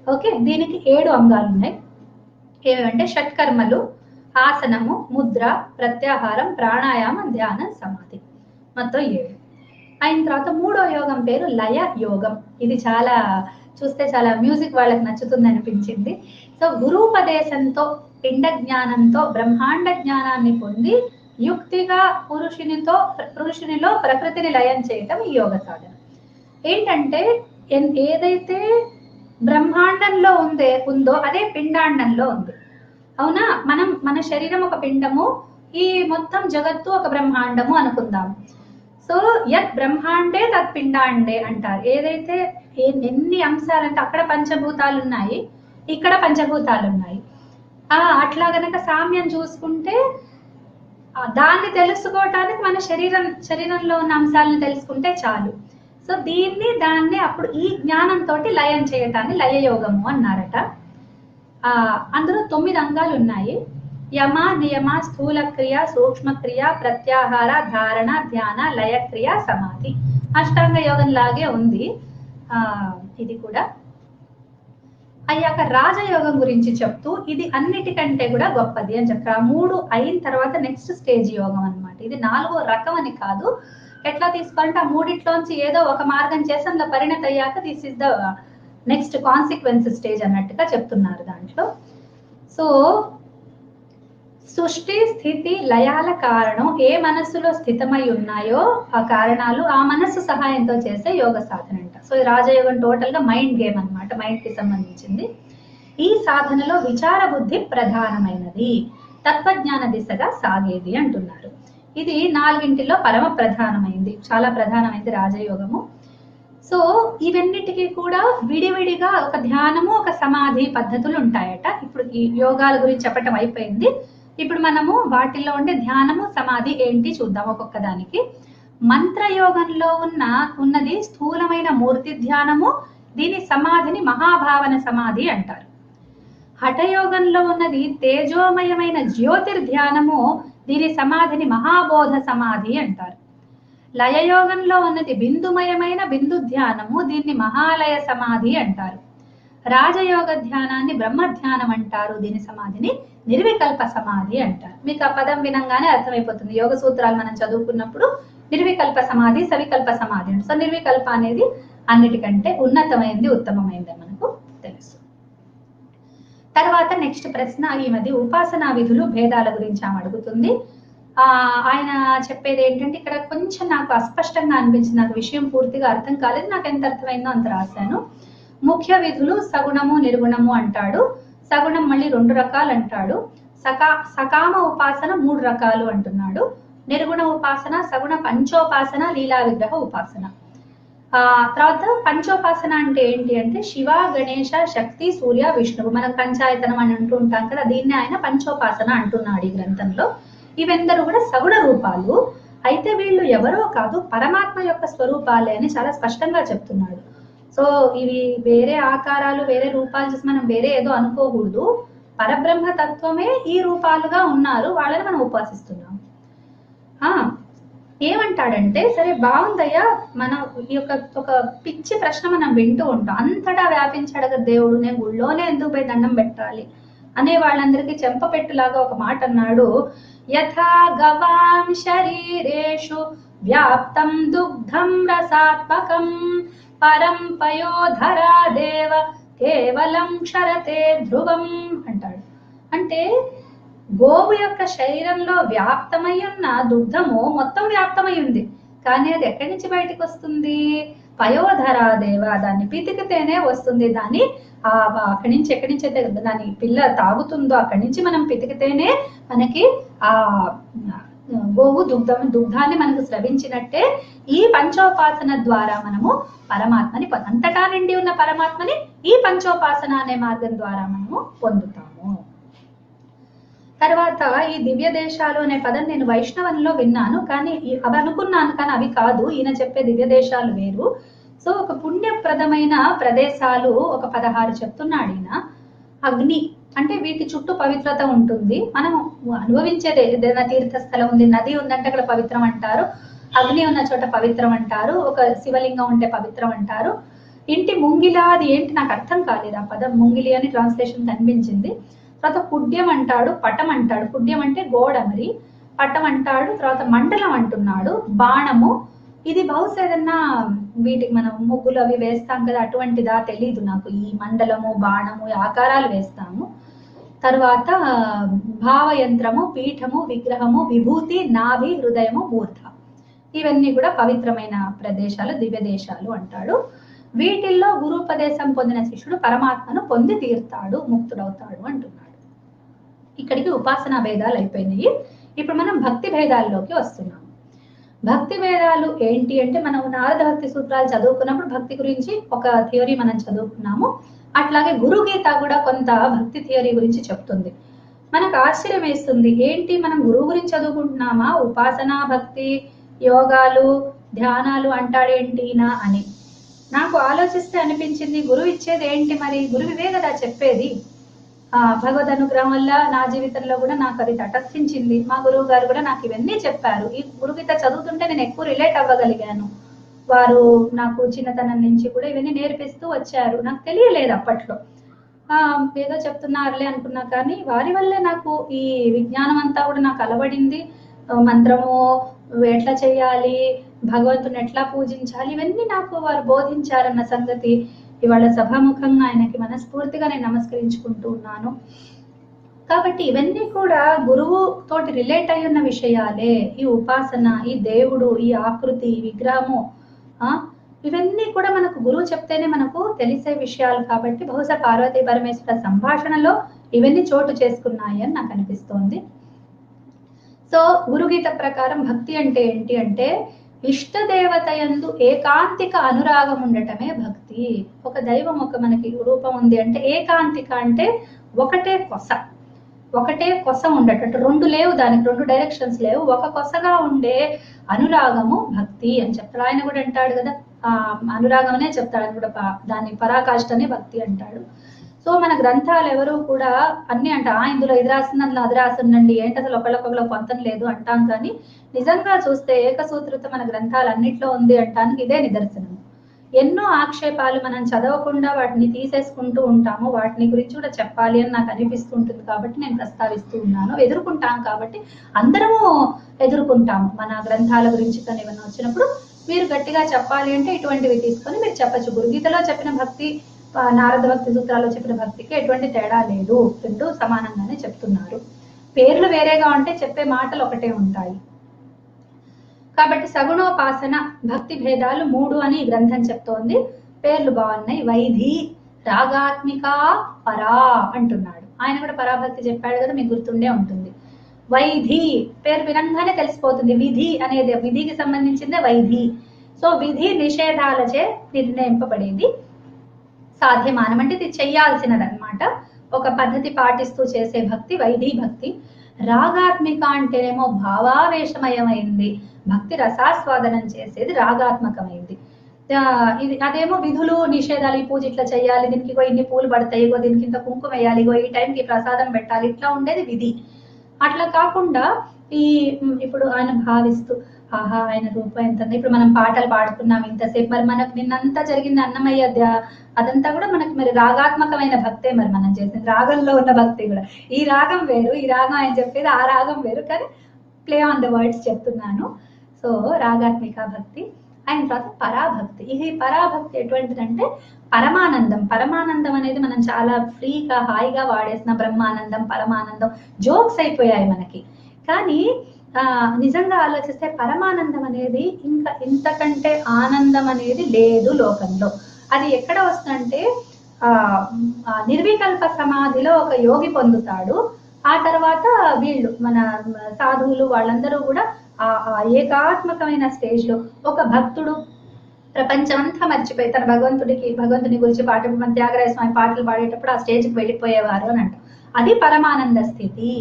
ఓకే, దీనికి 7 అంగాలు ఉన్నాయి. ఏమంటే షట్కర్మలు, ఆసనము, ముద్ర, ప్రత్యాహారం, ప్రాణాయామం, ధ్యానం, సమాధి, మొత్తం 7. అయిన తర్వాత 3వ యోగం పేరు లయ యోగం. ఇది చాలా చూస్తే చాలా మ్యూజిక్ వాళ్ళకి నచ్చుతుంది అనిపించింది. సో గురూపదేశంతో, పిండ జ్ఞానంతో బ్రహ్మాండ జ్ఞానాన్ని పొంది యుక్తిగా పురుషునిలో ప్రకృతిని లయం చేయటం ఈ యోగ సాధన. ఏంటంటే ఏదైతే బ్రహ్మాండంలో ఉందో అదే పిండాండంలో ఉంది. అవునా? మన శరీరం ఒక పిండము, ఈ మొత్తం జగత్తు ఒక బ్రహ్మాండము అనుకుందాం. సో యత్ బ్రహ్మాండే తత్ పిండాండే అంటారు. ఏదైతే ఎన్ని అంశాలంటే అక్కడ పంచభూతాలు ఉన్నాయి, ఇక్కడ పంచభూతాలు ఉన్నాయి. అట్లా గనక సామ్యం చూసుకుంటే దాన్ని తెలుసుకోవటానికి మన శరీరంలో ఉన్న అంశాలను తెలుసుకుంటే చాలు. సో దాన్ని అప్పుడు ఈ జ్ఞానంతో లయం చేయటాన్ని లయయోగము అన్నారట. అందులో 9 అంగాలు ఉన్నాయి. యమ, నియమ, స్థూల క్రియ, సూక్ష్మ క్రియ, ప్రత్యాహార, ధారణ, ధ్యాన, లయ క్రియ, సమాధి. అష్టాంగ యోగం లాగే ఉంది ఇది కూడా. అయ్యాక రాజయోగం గురించి చెప్తూ ఇది అన్నిటికంటే కూడా గొప్పది అని చెప్పారు. 3 అయిన తర్వాత నెక్స్ట్ స్టేజ్ యోగం అన్నమాట. ఇది 4వ రకం అని కాదు. ఎట్లా తీసుకోవాలంటే ఆ మూడిట్లోంచి ఏదో ఒక మార్గం చేసి అందులో పరిణతి అయ్యాక this is the next consequence stage అన్నట్టుగా చెప్తున్నారు దాంట్లో. సో సృష్టి స్థితి లయాల కారణం ఏ మనస్సులో స్థితమై ఉన్నాయో ఆ కారణాలు ఆ మనస్సు సహాయంతో చేసే యోగ సాధన అంట. సో ఈ రాజయోగం టోటల్ గా మైండ్ గేమ్ అన్నమాట, మైండ్ కి సంబంధించింది. ఈ సాధనలో విచార బుద్ధి ప్రధానమైనది, తత్వజ్ఞాన దిశగా సాగేది అంటున్నారు. ఇది 4ంటిలో పరమ ప్రధానమైంది, చాలా ప్రధానమైంది రాజయోగము. సో ఇవన్నిటికీ కూడా విడివిడిగా ఒక ధ్యానము, ఒక సమాధి పద్ధతులు ఉంటాయట. ఇప్పుడు ఈ యోగాల గురించి చెప్పటం అయిపోయింది. ఇప్పుడు మనము వాటిల్లో ఉండే ధ్యానము, సమాధి ఏంటి చూద్దాం ఒక్కొక్క దానికి. మంత్రయోగంలో ఉన్నది స్థూలమైన మూర్తి ధ్యానము, దీని సమాధిని మహాభావన సమాధి అంటారు. హఠయోగంలో ఉన్నది తేజోమయమైన జ్యోతిర్ధ్యానము, దీని సమాధిని మహాబోధ సమాధి అంటారు. లయయోగంలో ఉన్నది బిందుమయమైన బిందు ధ్యానము, దీన్ని మహాలయ సమాధి అంటారు. రాజయోగ ధ్యానాన్ని బ్రహ్మ ధ్యానం అంటారు, దీని సమాధిని నిర్వికల్ప సమాధి అంటారు. మీకు ఆ పదం వినంగానే అర్థమైపోతుంది. యోగ సూత్రాలు మనం చదువుకున్నప్పుడు నిర్వికల్ప సమాధి, సవికల్ప సమాధి అంటే. సో నిర్వికల్ప అనేది అన్నిటికంటే ఉన్నతమైంది, ఉత్తమమైంది మనకు తెలుసు. తర్వాత నెక్స్ట్ ప్రశ్న, ఈ మధ్య ఉపాసనా విధులు భేదాల గురించి ఆమె అడుగుతుంది. ఆయన చెప్పేది ఏంటంటే ఇక్కడ కొంచెం నాకు అస్పష్టంగా అనిపించింది, నాకు విషయం పూర్తిగా అర్థం కాలేదు, నాకు ఎంత అర్థమైందో అంత రాశాను. ముఖ్య విధులు సగుణము నిర్గుణము అంటాడు. సగుణం మళ్ళీ 2 రకాలు అంటాడు. సకామ ఉపాసన 3 రకాలు అంటున్నాడు. నిర్గుణ ఉపాసన, సగుణ పంచోపాసన, లీలా విగ్రహ ఉపాసన. తర్వాత పంచోపాసన అంటే ఏంటి అంటే శివ, గణేశ, శక్తి, సూర్య, విష్ణువు. మనం పంచాయతనం అని అంటూ ఉంటాం కదా, దీన్ని ఆయన పంచోపాసన అంటున్నాడు ఈ గ్రంథంలో. ఇవెందరూ కూడా సగుణ రూపాలు. అయితే వీళ్ళు ఎవరో కాదు, పరమాత్మ యొక్క స్వరూపాలే అని చాలా స్పష్టంగా చెప్తున్నాడు. సో ఇవి వేరే ఆకారాలు, వేరే రూపాలు చూసి మనం వేరే ఏదో అనుకోకూడదు. పరబ్రహ్మ తత్వమే ఈ రూపాలుగా ఉన్నారు, వాళ్ళని మనం ఉపాసిస్తున్నాం. ఏమంటాడంటే, సరే బాగుందయ్యా, మనం ఈ యొక్క ఒక పిచ్చి ప్రశ్న మనం వింటూ ఉంటాం. అంతటా వ్యాపించాడు కదా దేవుడు, నేను గుళ్ళోనే ఎందుకు పోయి దండం పెట్టాలి అనే వాళ్ళందరికీ చెంపపెట్టులాగా ఒక మాట అన్నాడు. యథా గవాం శరీరేషు వ్యాప్తం దుగ్ధం రసాత్మకం పరం పయోధరా దేవ కేవలం క్షరతే ధ్రువం అంటాడు. అంటే గోవు యొక్క శరీరంలో వ్యాప్తమై ఉన్న దుగ్ధము మొత్తం వ్యాప్తమై ఉంది, కానీ అది ఎక్కడి నుంచి బయటకు వస్తుంది? పయోధరా దేవ, దాన్ని పితికితేనే వస్తుంది. దాన్ని అక్కడి నుంచి ఎక్కడి నుంచి అయితే దాని పిల్ల తాగుతుందో అక్కడి నుంచి మనం పితికితేనే మనకి ఆ గోవు దుగ్ధాన్ని మనకు స్రవించినట్టే ఈ పంచోపాసన ద్వారా మనము పరమాత్మని అంతటా నిండి ఉన్న పరమాత్మని ఈ పంచోపాసన అనే మార్గం ద్వారా మనము పొందుతాము. తర్వాత ఈ దివ్య దేశాలు అనే పదం నేను వైష్ణవంలో విన్నాను, కానీ అవి అనుకున్నాను, కానీ అవి కాదు. ఈయన చెప్పే దివ్య దేశాలు వేరు. సో ఒక పుణ్యప్రదమైన ప్రదేశాలు ఒక 16 చెప్తున్నాడు ఈయన. అగ్ని అంటే వీటి చుట్టూ పవిత్రత ఉంటుంది, మనం అనుభవించేది. ఏదైనా తీర్థస్థలం ఉంది, నది ఉందంటే అక్కడ పవిత్రం అంటారు, అగ్ని ఉన్న చోట పవిత్రం అంటారు, ఒక శివలింగం ఉంటే పవిత్రం అంటారు. ఇంటి ముంగిలా, అది ఏంటి నాకు అర్థం కాలేదు ఆ పదం. ముంగిలి అని ట్రాన్స్లేషన్ కనిపించింది. తర్వాత కుడ్యం అంటాడు, పటం అంటాడు. కుడ్యం అంటే గోడ, మరి పటం అంటాడు. తర్వాత మండలం అంటున్నాడు, బాణము. ఇది బహుశా ఏదన్నా వీటికి మనం ముగ్గులు అవి వేస్తాం కదా, అటువంటిదా తెలీదు నాకు. ఈ మండలము, బాణము, ఆకారాలు వేస్తాము. తర్వాత భావయంత్రము, పీఠము, విగ్రహము, విభూతి, నాభి, హృదయము, మూర్ధ. ఇవన్నీ కూడా పవిత్రమైన ప్రదేశాలు, దివ్య దేశాలు అంటాడు. వీటిల్లో గురుపదేశం పొందిన శిష్యుడు పరమాత్మను పొంది తీరుతాడు, ముక్తుడవుతాడు అంటున్నాడు. ఇక్కడికి ఉపాసనా భేదాలు అయిపోయినాయి. ఇప్పుడు మనం భక్తి భేదాల్లోకి వస్తున్నాం. భక్తి భేదాలు ఏంటి అంటే, మనం నారద భక్తి సూత్రాలు చదువుకున్నప్పుడు భక్తి గురించి ఒక థియరీ మనం చదువుకున్నాము. అట్లాగే గురు గీత కూడా కొంత భక్తి థియరీ గురించి చెప్తుంది. మనకు ఆశ్చర్యం వేస్తుంది, ఏంటి మనం గురువు గురించి చదువుకుంటున్నామా, ఉపాసనా భక్తి యోగాలు ధ్యానాలు అంటాడేంటినా అని నాకు ఆలోచిస్తే అనిపించింది. గురువు ఇచ్చేది ఏంటి మరి? గురువివే కదా చెప్పేది. భగవద్ అనుగ్రహం వల్ల నా జీవితంలో కూడా నాకు అది తటస్థించింది. మా గురువు గారు కూడా నాకు ఇవన్నీ చెప్పారు. ఈ గురుగీత చదువుతుంటే నేను ఎక్కువ రిలేట్ అవ్వగలిగాను. వారు నాకు చిన్నతనం నుంచి కూడా ఇవన్నీ నేర్పిస్తూ వచ్చారు. నాకు తెలియలేదు అప్పట్లో. ఏదో చెప్తున్నారులే అనుకున్నా, కానీ వారి వల్లే నాకు ఈ విజ్ఞానం అంతా కూడా నాకు అలవడింది. మంత్రము ఎట్లా చేయాలి, భగవంతుని ఎట్లా పూజించాలి, ఇవన్నీ నాకు వారు బోధించారన్న సంగతి ఇవాళ సభాముఖంగా ఆయనకి మనస్ఫూర్తిగా నేను నమస్కరించుకుంటూ ఉన్నాను. కాబట్టి ఇవన్నీ కూడా గురువు తోటి రిలేట్ అయి ఉన్న విషయాలే. ఈ ఉపాసన, ఈ దేవుడు, ఈ ఆకృతి, విగ్రహము, ఇవన్నీ కూడా మనకు గురువు చెప్తేనే మనకు తెలిసే విషయాలు. కాబట్టి బహుశా పార్వతీ పరమేశ్వర సంభాషణలో ఇవన్నీ చోటు చేసుకున్నాయి అని నాకు అనిపిస్తోంది. సో గురుగీత ప్రకారం భక్తి అంటే ఏంటి అంటే, ఇష్ట దేవత యందు ఏకాంతిక అనురాగం ఉండటమే భక్తి. ఒక దైవం ఒక మనకి రూపం ఉంది అంటే ఏకాంతిక అంటే ఒకటే కొస ఉండేటట్టు, రెండు లేవు, దానికి రెండు డైరెక్షన్స్ లేవు, ఒక కొసగా ఉండే అనురాగము భక్తి అని చెప్తాడు. ఆయన కూడా అంటాడు కదా, అనురాగం అనే చెప్తాడు. ఆయన కూడా దాన్ని పరాకాష్ఠనే భక్తి అంటాడు. సో మన గ్రంథాలు ఎవరు కూడా అన్ని ఇందులో ఇది రాసింది, అందులో అది రాసిందండి, ఏంటి అసలు ఒకళ్ళకొకళ్ళు పొంతం లేదు అంటాం. కానీ నిజంగా చూస్తే ఏకసూత్రత మన గ్రంథాలు అన్నిట్లో ఉంది అంటానికి ఇదే నిదర్శనం. ఎన్నో ఆక్షేపాలు మనం చదవకుండా వాటిని తీసేసుకుంటూ ఉంటాము. వాటిని గురించి కూడా చెప్పాలి అని నాకు అనిపిస్తుంటుంది కాబట్టి నేను ప్రస్తావిస్తూ ఉన్నాను. ఎదుర్కొంటాం కాబట్టి అందరము ఎదుర్కొంటాము. మన గ్రంథాల గురించి కానీ ఏమైనా వచ్చినప్పుడు మీరు గట్టిగా చెప్పాలి అంటే ఇటువంటివి తీసుకొని మీరు చెప్పచ్చు. గురుగీతలో చెప్పిన భక్తి, నారద భక్తి సూత్రాల్లో చెప్పిన భక్తికి ఎటువంటి తేడా లేదు, రెండు సమానంగానే చెప్తున్నారు. పేర్లు వేరేగా ఉంటే చెప్పే మాటలు ఒకటే ఉంటాయి. కాబట్టి సగుణోపాసన భక్తి భేదాలు 3 అని ఈ గ్రంథం చెప్తోంది. పేర్లు బాగున్నాయి. వైధి, రాగాత్మిక, పరా అంటున్నాడు. ఆయన కూడా పరాభక్తి చెప్పాడు కదా, మీకు గుర్తుండే ఉంటుంది. వైధి పేరు వినంగానే తెలిసిపోతుంది. విధి అనేది విధికి సంబంధించిందే వైధి. సో విధి నిషేధాలచే నిర్ణయింపబడేది, సాధ్యమానం అంటే ఇది చెయ్యాల్సినది అనమాట. ఒక పద్ధతి పాటిస్తూ చేసే భక్తి వైధి భక్తి. రాగాత్మిక అంటేనేమో భావావేశమయమైంది. భక్తి రసాస్వాదనం చేసేది రాగాత్మకమైంది. ఇది అదేమో విధులు నిషేధాలు, ఈ పూజ ఇట్లా చేయాలి, దీనికి ఇగో ఇన్ని పూలు పడతాయి, ఇగో దీనికి ఇంత కుంకుమ వేయాలి, ఇగో ఈ టైంకి ప్రసాదం పెట్టాలి, ఇట్లా ఉండేది విధి. అట్లా కాకుండా ఈ ఇప్పుడు ఆయన భావిస్తూ ఆహా ఆయన రూపం ఎంత, ఇప్పుడు మనం పాటలు పాడుకున్నాం ఇంతసేపు, మరి మనకు నిన్నంతా జరిగింది అన్నమయ్య అదంతా కూడా మనకి మరి రాగాత్మకమైన భక్తే. మరి మనం చేసింది రాగంలో ఉన్న భక్తి కూడా. ఈ రాగం వేరు, ఈ రాగం ఆయన చెప్పేది ఆ రాగం వేరు, కానీ ప్లే ఆన్ ద వర్డ్స్ చెప్తున్నాను. సో రాగాత్మిక భక్తి. ఆయన తర్వాత పరాభక్తి. ఈ పరాభక్తి ఎటువంటిదంటే పరమానందం. పరమానందం అనేది మనం చాలా ఫ్రీగా హాయిగా వాడేసిన బ్రహ్మానందం, పరమానందం జోక్స్ అయిపోయాయి మనకి. కానీ నిజంగా ఆలోచిస్తే పరమానందం అనేది ఇంకా ఇంతకంటే ఆనందం అనేది లేదు లోకంలో. అది ఎక్కడ వస్తుందంటే నిర్వికల్ప సమాధిలో ఒక యోగి పొందుతాడు. ఆ తర్వాత వీళ్ళు మన సాధువులు వాళ్ళందరూ కూడా ఆ ఏకాత్మకమైన స్టేజ్ లో ఒక భక్తుడు ప్రపంచమంతా మర్చిపోయి తన భగవంతుని గురించి మన త్యాగరాయ స్వామి పాటలు పాడేటప్పుడు ఆ స్టేజ్కి వెళ్ళిపోయేవారు అని అంటారు. అది పరమానంద స్థితి.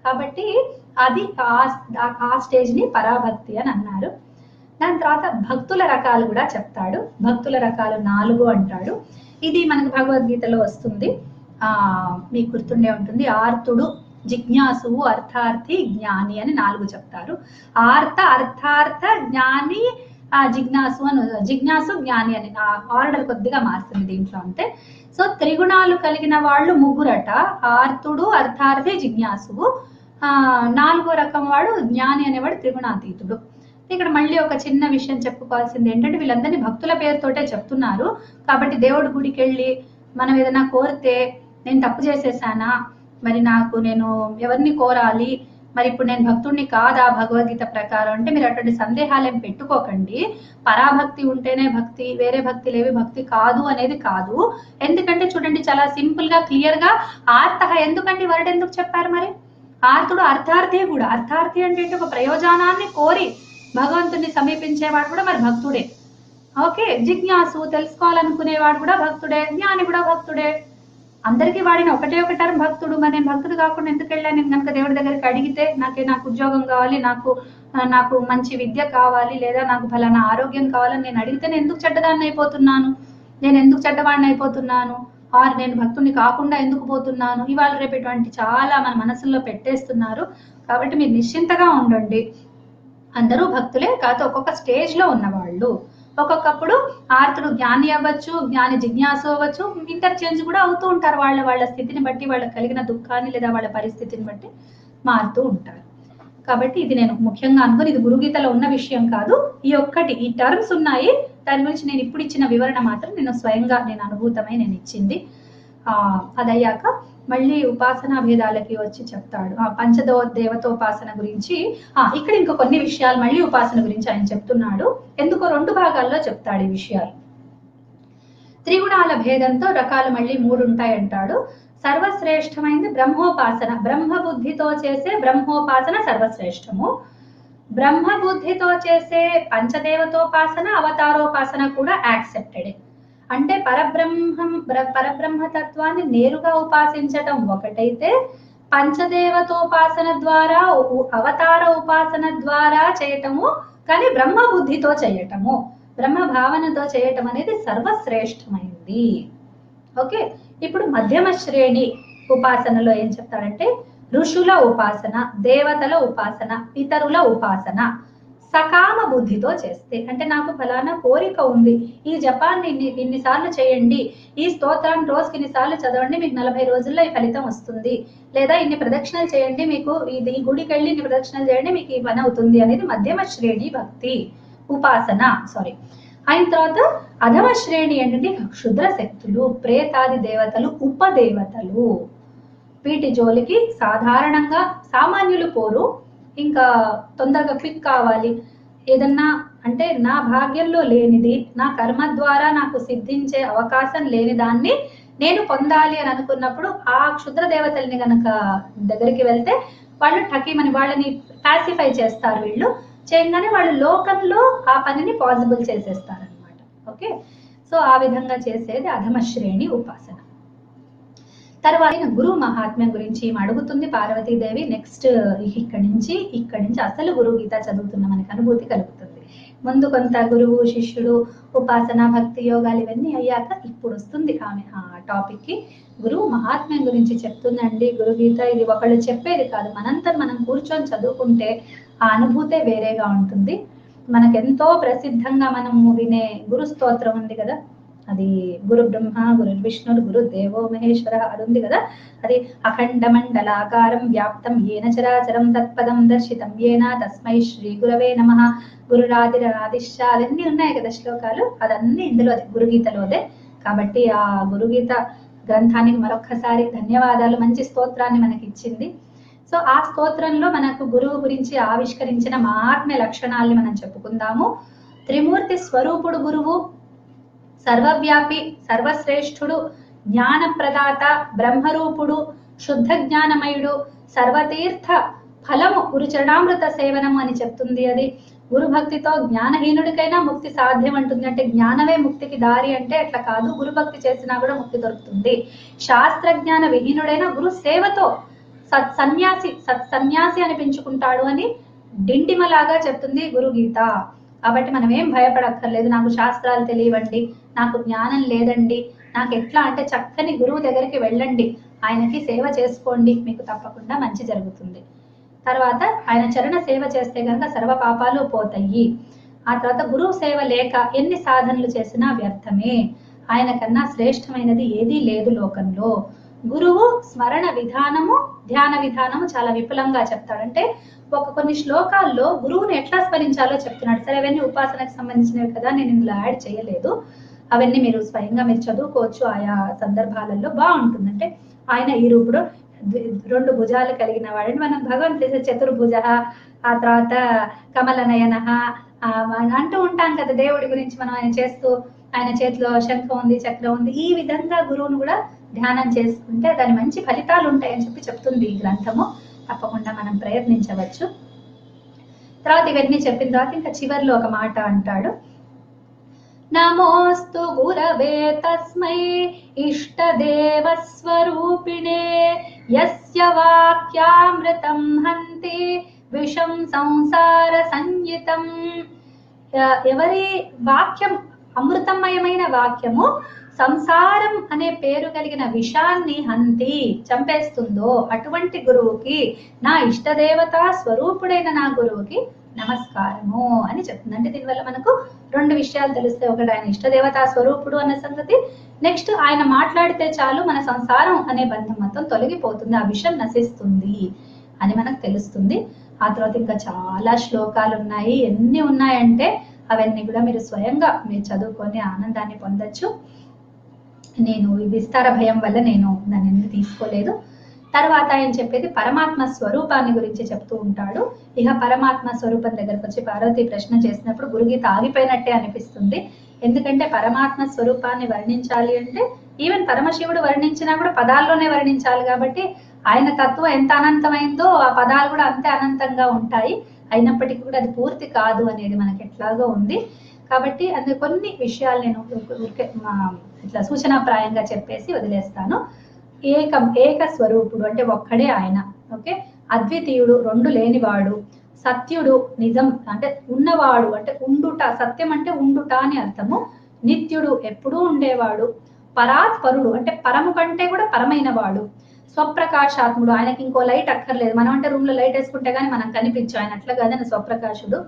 కాబట్టి అది ఆ స్టేజ్ ని పరాభక్తి అని అన్నారు. దాని తర్వాత భక్తుల రకాలు కూడా చెప్తాడు. భక్తుల రకాలు 4 అంటాడు. ఇది మనకు భగవద్గీతలో వస్తుంది, మీకు గుర్తుండే ఉంటుంది. ఆర్తుడు, జిజ్ఞాసువు, అర్థార్థి, జ్ఞాని అని 4 చెప్తారు. అర్థార్థ, జ్ఞాని, జిజ్ఞాసు అని, జిజ్ఞాసు, జ్ఞాని అని ఆర్డర్ కొద్దిగా మారుతుంది దీంట్లో అంతే. సో త్రిగుణాలు కలిగిన వాళ్ళు 3 ఆర్తుడు, అర్థార్థి, జిజ్ఞాసువు. 4వ రకం వాడు జ్ఞాని అనేవాడు త్రిగుణాతీతుడు. ఇక్కడ మళ్ళీ ఒక చిన్న విషయం చెప్పుకోవాల్సింది ఏంటంటే, వీళ్ళందరినీ భక్తుల పేరుతోటే చెప్తున్నారు. కాబట్టి దేవుడి గుడికి వెళ్ళి మనం ఏదైనా కోరితే నేను తప్పు చేసేసానా, మరి నేను ఎవరిని కోరాలి, మరి ఇప్పుడు నేను భక్తుడిని కాదా భగవద్గీత ప్రకారం అంటే మీరు అటువంటి సందేహాలు ఏం పెట్టుకోకండి. పరాభక్తి ఉంటేనే భక్తి, వేరే భక్తి లేవి భక్తి కాదు అనేది కాదు. ఎందుకంటే చూడండి చాలా సింపుల్ గా క్లియర్ గా ఆర్త ఎందుకండి వర్డ్ ఎందుకు చెప్పారు? మరి ఆర్తుడు అర్థార్థి కూడా. అర్థార్థి అంటే ఒక ప్రయోజనాన్ని కోరి భగవంతుని సమీపించేవాడు కూడా మరి భక్తుడే. ఓకే, జిజ్ఞాసు తెలుసుకోవాలనుకునేవాడు కూడా భక్తుడే, జ్ఞాని కూడా భక్తుడే. అందరికీ వాడిన ఒకటే ఒక టర్మ్ భక్తుడు. మరి నేను భక్తుడు కాకుండా ఎందుకు వెళ్ళాను? నేను కనుక దేవుడి దగ్గరికి అడిగితే నాకు ఉద్యోగం కావాలి, నాకు మంచి విద్య కావాలి, లేదా నాకు ఫలానా ఆరోగ్యం కావాలని నేను అడిగితే నేను ఎందుకు చెడ్డదాన్ని అయిపోతున్నాను? నేను ఎందుకు చెడ్డవాడిని అయిపోతున్నాను? ఆర్ నేను భక్తుడిని కాకుండా ఎందుకు పోతున్నాను? ఇవాళ రేపు ఇటువంటి చాలా మన మనసుల్లో పెట్టేస్తున్నారు. కాబట్టి మీరు నిశ్చింతగా ఉండండి. అందరూ భక్తులే, కాకపోతే ఒక్కొక్క స్టేజ్ లో ఉన్నవాళ్ళు. ఒక్కొక్కప్పుడు ఆర్తుడు జ్ఞాని అవ్వచ్చు, జ్ఞాని జిజ్ఞాసు అవ్వచ్చు, ఇంటర్చేంజ్ కూడా అవుతూ ఉంటారు. వాళ్ళ స్థితిని బట్టి, వాళ్ళకి కలిగిన దుఃఖాన్ని లేదా వాళ్ళ పరిస్థితిని బట్టి మారుతూ ఉంటారు. కాబట్టి ఇది నేను ముఖ్యంగా అనుకుని, ఇది గురుగీతలో ఉన్న విషయం కాదు. ఈ టర్మ్స్ ఉన్నాయి, దాని గురించి నేను ఇప్పుడు ఇచ్చిన వివరణ మాత్రం నేను స్వయంగా అనుభూతమై నేను ఇచ్చింది. అదయ్యాక మళ్ళీ ఉపాసనా భేదాలకి వచ్చి చెప్తాడు. దేవతోపాసన గురించి ఇక్కడ ఇంకో కొన్ని విషయాలు మళ్ళీ ఉపాసన గురించి ఆయన చెప్తున్నాడు. ఎందుకో 2 భాగాల్లో చెప్తాడు ఈ విషయాలు. త్రిగుణాల భేదంతో రకాలు మళ్ళీ 3 ఉంటాయి అంటాడు. సర్వశ్రేష్టమైంది బ్రహ్మోపాసన. బ్రహ్మ బుద్ధితో చేసే బ్రహ్మోపాసన సర్వశ్రేష్టము. బ్రహ్మ బుద్ధితో చేసే పంచదేవతోపాసన, అవతారోపాసన కూడా యాక్సెప్టెడ్. అంటే పరబ్రహ్మ తత్వాన్ని నేరుగా ఉపాసించటం ఒకటైతే, పంచదేవతోపాసన ద్వారా, అవతార ఉపాసన ద్వారా చేయటము, కానీ బ్రహ్మ బుద్ధితో చేయటము, బ్రహ్మ భావనతో చేయటం అనేది సర్వశ్రేష్టమైంది. ఓకే, ఇప్పుడు మధ్యమ శ్రేణి ఉపాసనలో ఏం చెప్తాడంటే, ఋషుల ఉపాసన, దేవతల ఉపాసన, ఇతరుల ఉపాసన సకామ బుద్ధితో చేస్తే. అంటే నాకు ఫలానా కోరిక ఉంది, ఈ జపాన్ని ఇన్నిసార్లు చేయండి, ఈ స్తోత్రాన్ని రోజుకి ఇన్నిసార్లు చదవండి, మీకు 40 రోజుల్లో ఈ ఫలితం వస్తుంది, లేదా ఇన్ని ప్రదక్షిణలు చేయండి, మీకు ఈ గుడికి వెళ్ళి ఇన్ని ప్రదక్షిణలు చేయండి, మీకు ఈ పని అవుతుంది అనేది మధ్యమ శ్రేణి భక్తి ఉపాసన. అయిన తర్వాత అధమ శ్రేణి ఏంటంటే క్షుద్ర శక్తులు, ప్రేతాది దేవతలు, ఉపదేవతలు. వీటి జోలికి సాధారణంగా సామాన్యులు పోరు. ఇంకా తొందరగా క్లిక్ కావాలి, ఏదన్నా అంటే నా భాగ్యంలో లేనిది, నా కర్మ ద్వారా నాకు సిద్ధించే అవకాశం లేని దాన్ని నేను పొందాలి అని అనుకున్నప్పుడు ఆ క్షుద్ర దేవతల్ని గనక దగ్గరికి వెళ్తే వాళ్ళు టకీమని వాళ్ళని పాసిఫై చేస్తారు. వీళ్ళు చేయగానే వాళ్ళు లోకంలో ఆ పనిని పాసిబుల్ చేసేస్తారు అనమాట. ఓకే, సో ఆ విధంగా చేసేది అధమ శ్రేణి ఉపాసన. తర్వాత గురు మహాత్మ్యం గురించి అడుగుతుంది పార్వతీదేవి. నెక్స్ట్ ఇక్కడి నుంచి అసలు గురువు గీత చదువుతున్న మనకి అనుభూతి కలుగుతుంది. ముందు కొంత గురువు శిష్యుడు ఉపాసన భక్తి యోగాలు ఇవన్నీ అయ్యాక ఇప్పుడు వస్తుంది ఆమె ఆ టాపిక్ కి. గురువు మహాత్మ్యం గురించి చెప్తుందండి గురు గీత. ఇది ఒకళ్ళు చెప్పేది కాదు, మనంతా మనం కూర్చొని చదువుకుంటే ఆ అనుభూతే వేరేగా ఉంటుంది. మనకెంతో ప్రసిద్ధంగా మనము వినే గురు స్తోత్రం ఉంది కదా, అది గురు బ్రహ్మ గురు విష్ణుడు గురు దేవో మహేశ్వర అది ఉంది కదా. అది అఖండ మండలాకారం వ్యాప్తం ఏన చరాచరం తత్పదం దర్శితం ఏన తస్మై శ్రీ గురవే నమః గురురాదిరాదిశ్చ అవన్నీ ఉన్నాయి కదా శ్లోకాలు, అదన్నీ ఇందులో గురుగీతలోదే. కాబట్టి ఆ గురుగీత గ్రంథానికి మరొక్కసారి ధన్యవాదాలు. మంచి స్తోత్రాన్ని మనకి ఇచ్చింది. సో ఆ స్తోత్రంలో మనకు గురువు గురించి ఆవిష్కరించిన మహాత్మ్య లక్షణాల్ని మనం చెప్పుకుందాము. త్రిమూర్తి స్వరూపుడు గురువు, సర్వవ్యాపి, సర్వశ్రేష్ఠుడు, జ్ఞాన ప్రదాత, బ్రహ్మరూపుడు, శుద్ధ జ్ఞానమయుడు, సర్వతీర్థ ఫలము గురు చరణామృత సేవనము అని చెప్తుంది. అది గురు భక్తితో జ్ఞానహీనుడికైనా ముక్తి సాధ్యం అంటుంది. అంటే జ్ఞానమే ముక్తికి దారి అంటే అట్లా కాదు, గురు భక్తి చేసినా కూడా ముక్తి దొరుకుతుంది. శాస్త్రజ్ఞాన విహీనుడైన గురు సేవతో సన్యాసి అనిపించుకుంటాడు అని డిండిమలాగా చెప్తుంది గురు గీత. కాబట్టి మనం ఏం భయపడక్కర్లేదు. నాకు శాస్త్రాలు తెలియవండి, నాకు జ్ఞానం లేదండి, నాకు ఎట్లా అంటే చక్కని గురువు దగ్గరికి వెళ్ళండి, ఆయనకి సేవ చేసుకోండి, మీకు తప్పకుండా మంచి జరుగుతుంది. తర్వాత ఆయన చరణ సేవ చేస్తే కనుక సర్వ పాపాలు పోతాయి. ఆ తర్వాత గురువు సేవ లేక ఎన్ని సాధనలు చేసినా వ్యర్థమే. ఆయన కన్నా శ్రేష్టమైనది ఏదీ లేదు లోకంలో. గురువు స్మరణ విధానము, ధ్యాన విధానము చాలా విపులంగా చెప్తాడంటే కొన్ని శ్లోకాల్లో గురువుని ఎట్లా స్మరించాలో చెప్తున్నాడు. సరే అవన్నీ ఉపాసనకు సంబంధించినవి కదా, నేను ఇందులో యాడ్ చేయలేదు. అవన్నీ మీరు స్వయంగా మీరు చదువుకోవచ్చు, ఆయా సందర్భాలలో బాగుంటుంది. అంటే ఆయన ఈ రూపుడు రెండు భుజాలు కలిగిన వాడు. మనం భగవంతుడు చతుర్భుజ, ఆ తర్వాత కమలనయన అంటూ ఉంటాం కదా దేవుడి గురించి. మనం ఆయన చేస్తూ ఆయన చేతిలో శంఖం ఉంది, చక్రం ఉంది. ఈ విధంగా గురువును కూడా ధ్యానం చేసుకుంటే దాని మంచి ఫలితాలు ఉంటాయని చెప్పి చెప్తుంది ఈ గ్రంథము. తప్పకుండా మనం ప్రయత్నించవచ్చు. తర్వాత ఇవన్నీ చెప్పిన తర్వాత ఇంకా చివరిలో ఒక మాట అంటాడు, నమోస్తు గురవే తస్మై ఇష్టదేవ స్వరూపిణే యస్య వాక్యామృతం హంతి విషం సంసార సంయుతం. ఎవరి వాక్యం అమృతమయమైన వాక్యము సంసారం అనే పేరు కలిగిన విషాన్ని హంతి చంపేస్తుందో అటువంటి గురువుకి, నా ఇష్టదేవత స్వరూపుడైన నా గురువుకి నమస్కారము అని చెప్తుంది. అంటే దీనివల్ల మనకు రెండు విషయాలు తెలుస్తాయి. ఒకటి ఆయన ఇష్టదేవత స్వరూపుడు అన్న సంగతి, నెక్స్ట్ ఆయన మాట్లాడితే చాలు మన సంసారం అనే బంధం మొత్తం తొలగిపోతుంది, ఆ విషయం నశిస్తుంది అని మనకు తెలుస్తుంది. ఆ తర్వాత ఇంకా చాలా శ్లోకాలు ఉన్నాయి. ఎన్ని ఉన్నాయంటే అవన్నీ కూడా మీరు స్వయంగా మీరు చదువుకొని ఆనందాన్ని పొందొచ్చు. నేను ఈ విస్తార భయం వల్ల నేను దాన్ని తీసుకోలేదు. తర్వాత ఆయన చెప్పేది పరమాత్మ స్వరూపాన్ని గురించి చెప్తూ ఉంటాడు. ఇక పరమాత్మ స్వరూపం దగ్గరకు వచ్చి పార్వతి ప్రశ్న చేసినప్పుడు గురుగీత ఆగిపోయినట్టే అనిపిస్తుంది. ఎందుకంటే పరమాత్మ స్వరూపాన్ని వర్ణించాలి అంటే ఈవెన్ పరమశివుడు వర్ణించినా కూడా పదాల్లోనే వర్ణించాలి. కాబట్టి ఆయన తత్వం ఎంత అనంతమైందో ఆ పదాలు కూడా అంతే అనంతంగా ఉంటాయి. అయినప్పటికీ కూడా అది పూర్తి కాదు అనేది మనకి ఎట్లాగో ఉంది. కాబట్టి అందులో కొన్ని విషయాలు నేను ఇట్లా సూచనాప్రాయంగా చెప్పేసి వదిలేస్తాను. ఏక స్వరూపుడు అంటే ఒక్కడే ఆయన. ఓకే, అద్వితీయుడు, రెండు లేనివాడు, సత్యుడు నిజం అంటే ఉన్నవాడు అంటే ఉండుట, సత్యం అంటే ఉండుట అని అర్థము. నిత్యుడు ఎప్పుడూ ఉండేవాడు, పరాత్పరుడు అంటే పరము కంటే కూడా పరమైన వాడు, స్వప్రకాశాత్ముడు ఆయనకి ఇంకో లైట్ అక్కర్లేదు. మనం అంటే రూమ్ లో లైట్ వేసుకుంటే గానీ మనం కనిపించు, ఆయన అట్లా కాదని స్వప్రకాశుడు.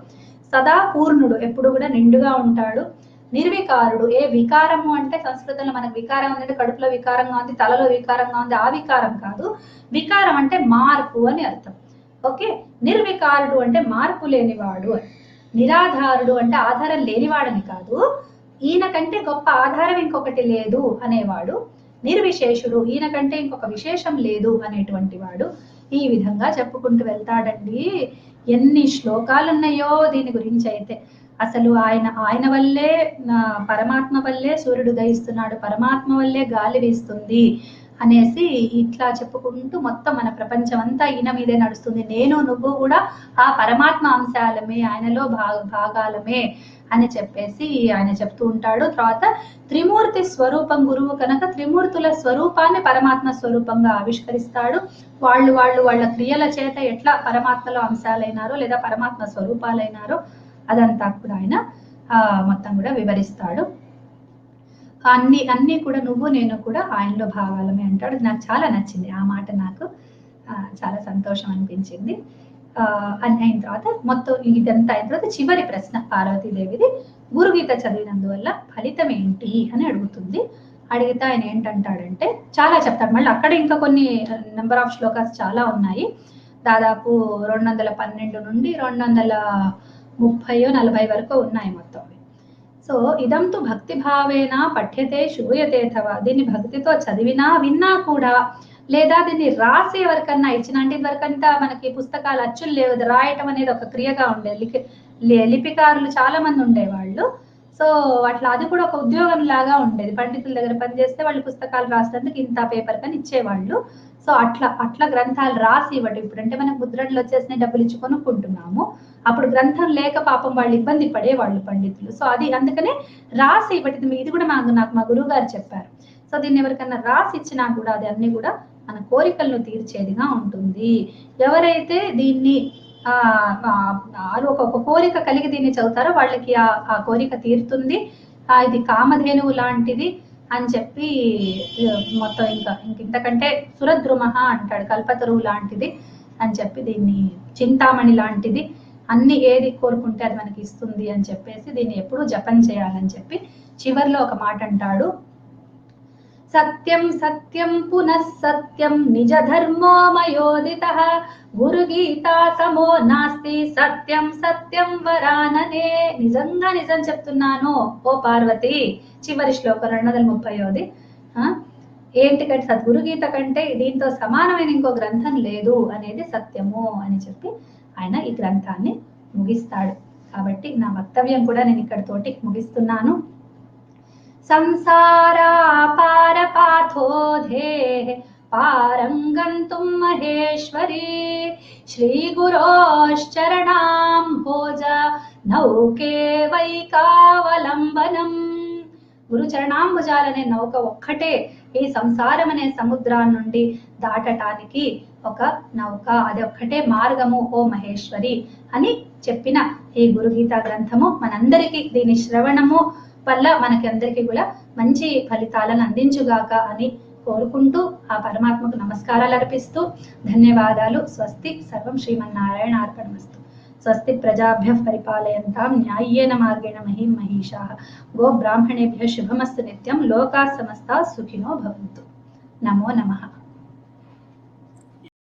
సదా పూర్ణుడు ఎప్పుడు కూడా నిండుగా ఉంటాడు. నిర్వికారుడు, ఏ వికారము అంటే సంస్కృతంలో మనకు వికారం ఉందంటే కడుపులో వికారంగా ఉంది, తలలో వికారంగా ఉంది, ఆ వికారం కాదు. వికారం అంటే మార్పు అని అర్థం. ఓకే, నిర్వికారుడు అంటే మార్పు లేనివాడు. నిరాధారుడు అంటే ఆధారం లేనివాడని కాదు, ఈయన కంటే గొప్ప ఆధారం ఇంకొకటి లేదు అనేవాడు. నిర్విశేషుడు, ఈయన కంటే ఇంకొక విశేషం లేదు అనేటువంటి వాడు. ఈ విధంగా చెప్పుకుంటూ వెళ్తాడండి. ఎన్ని శ్లోకాలు ఉన్నాయో దీని గురించి అయితే. అసలు ఆయన వల్లే పరమాత్మ వల్లే సూర్యుడు దయిస్తున్నాడు, పరమాత్మ వల్లే గాలి వీస్తుంది అనేసి ఇట్లా చెప్పుకుంటూ మొత్తం మన ప్రపంచం అంతా ఈయన మీదే నడుస్తుంది. నేను నువ్వు కూడా ఆ పరమాత్మ అంశాలమే, ఆయనలో భాగాలమే అని చెప్పేసి ఆయన చెప్తూ ఉంటాడు. తర్వాత త్రిమూర్తి స్వరూపం గురువు కనుక త్రిమూర్తుల స్వరూపాన్ని పరమాత్మ స్వరూపంగా ఆవిష్కరిస్తాడు. వాళ్ళ క్రియల చేత ఎట్లా పరమాత్మలో అంశాలైనారో లేదా పరమాత్మ స్వరూపాలైనారో అదంతా కూడా ఆయన మొత్తం కూడా వివరిస్తాడు. అన్ని కూడా నువ్వు నేను కూడా ఆయనలో భాగాలమే అంటాడు. నాకు చాలా నచ్చింది ఆ మాట, నాకు చాలా సంతోషం అనిపించింది. అయిన తర్వాత మొత్తం ఇదంతా అయిన తర్వాత చివరి ప్రశ్న పార్వతీదేవిది, గురుగీత చదివినందువల్ల ఫలితం ఏంటి అని అడుగుతుంది. అడిగితే ఆయన ఏంటంటాడంటే చాలా చెప్తాడు. మళ్ళీ అక్కడ ఇంకా కొన్ని నెంబర్ ఆఫ్ శ్లోకాస్ చాలా ఉన్నాయి. దాదాపు 212 నుండి 230-40 వరకు ఉన్నాయి మొత్తం. సో ఇదంతు భక్తి భావేన పఠ్యతే శ్రూయతే తవ, దీన్ని భక్తితో చదివినా విన్నా కూడా, లేదా దీన్ని రాసి ఎవరికన్నా ఇచ్చిన, అంటే ఇదివరకంతా మనకి పుస్తకాలు అచ్చులు లేవు, రాయటం అనేది ఒక క్రియగా ఉండేది. లిపికారులు చాలా మంది ఉండేవాళ్ళు. సో అట్లా అది కూడా ఒక ఉద్యోగం లాగా ఉండేది. పండితుల దగ్గర పనిచేస్తే వాళ్ళు పుస్తకాలు రాసేందుకు ఇంత పేపర్ కానీ ఇచ్చేవాళ్ళు. సో అట్లా గ్రంథాలు రాసి ఇవ్వడం. ఇప్పుడు అంటే మనకు ముద్రణలు వచ్చేసినాయి, డబ్బులు ఇచ్చి కొనుక్కుంటున్నాము. అప్పుడు గ్రంథం లేక పాపం వాళ్ళు ఇబ్బంది పడేవాళ్ళు పండితులు. సో అది అందుకనే రాసి ఇవ్వటం. ఇది కూడా నాకు మా గురువు గారు చెప్పారు. సో దీన్ని ఎవరికన్నా రాసి ఇచ్చినా కూడా అది అన్ని కూడా మన కోరికలను తీర్చేదిగా ఉంటుంది. ఎవరైతే దీన్ని ఒక కోరిక కలిగి దీన్ని చదువుతారో వాళ్ళకి ఆ కోరిక తీరుతుంది. ఇది కామధేనువు లాంటిది అని చెప్పి మొత్తం ఇంతకంటే సురద్రుమహ అంటాడు, కల్పతరువు లాంటిది అని చెప్పి, దీన్ని చింతామణి లాంటిది, అన్ని ఏది కోరుకుంటే అది మనకి ఇస్తుంది అని చెప్పేసి దీన్ని ఎప్పుడూ జపం చేయాలని చెప్పి చివర్లో ఒక మాట అంటాడు, సత్యం సత్యం పునః సత్యం నిజ ధర్మో మయోదితః గురుగీతా సమో నాస్తి సత్యం సత్యం వరాననే. నిజంగా నిజం చెప్తున్నాను ఓ పార్వతి. చివరి శ్లోకం 230. ఏంటికంటే సద్గురు గీత కంటే దీంతో సమానమైన ఇంకో గ్రంథం లేదు అనేది సత్యము అని చెప్పి ఆయన ఈ గ్రంథాన్ని ముగిస్తాడు. కాబట్టి నా వక్తవ్యం కూడా నేను ఇక్కడితోటి ముగిస్తున్నాను. సంసారా పారపాథోధే పారంగంతుం మహేశ్వరీ శ్రీగురోశ్చరణాంభోజ నౌకే వైకావలంబనం. గురు చరణాంబుజాలనే నౌక ఒక్కటే ఈ సంసారం అనే సముద్రాన్ని నుండి దాటటానికి ఒక నౌక, అది ఒక్కటే మార్గము ఓ మహేశ్వరి అని చెప్పిన ఈ గురుగీతా గ్రంథము మనందరికీ దీని శ్రవణము వల్ల మనకి అందరికీ కూడా మంచి ఫలితాలను అందించుగాక అని కోరుకుంటూ ఆ పరమాత్మకు నమస్కారాలు అర్పిస్తూ ధన్యవాదాలు. స్వస్తి. సర్వం శ్రీమన్నారాయణ అర్పణమస్తు. స్వస్తి ప్రజాభ్యః పరిపాలయంతాం న్యాయ్యేన మార్గేణ మహిం మహిషాః. గో బ్రాహ్మణేభ్యः శుభమస్తు నిత్యం. లోకాः సమస్తాः సుఖినో భవంతు. నమో నమః.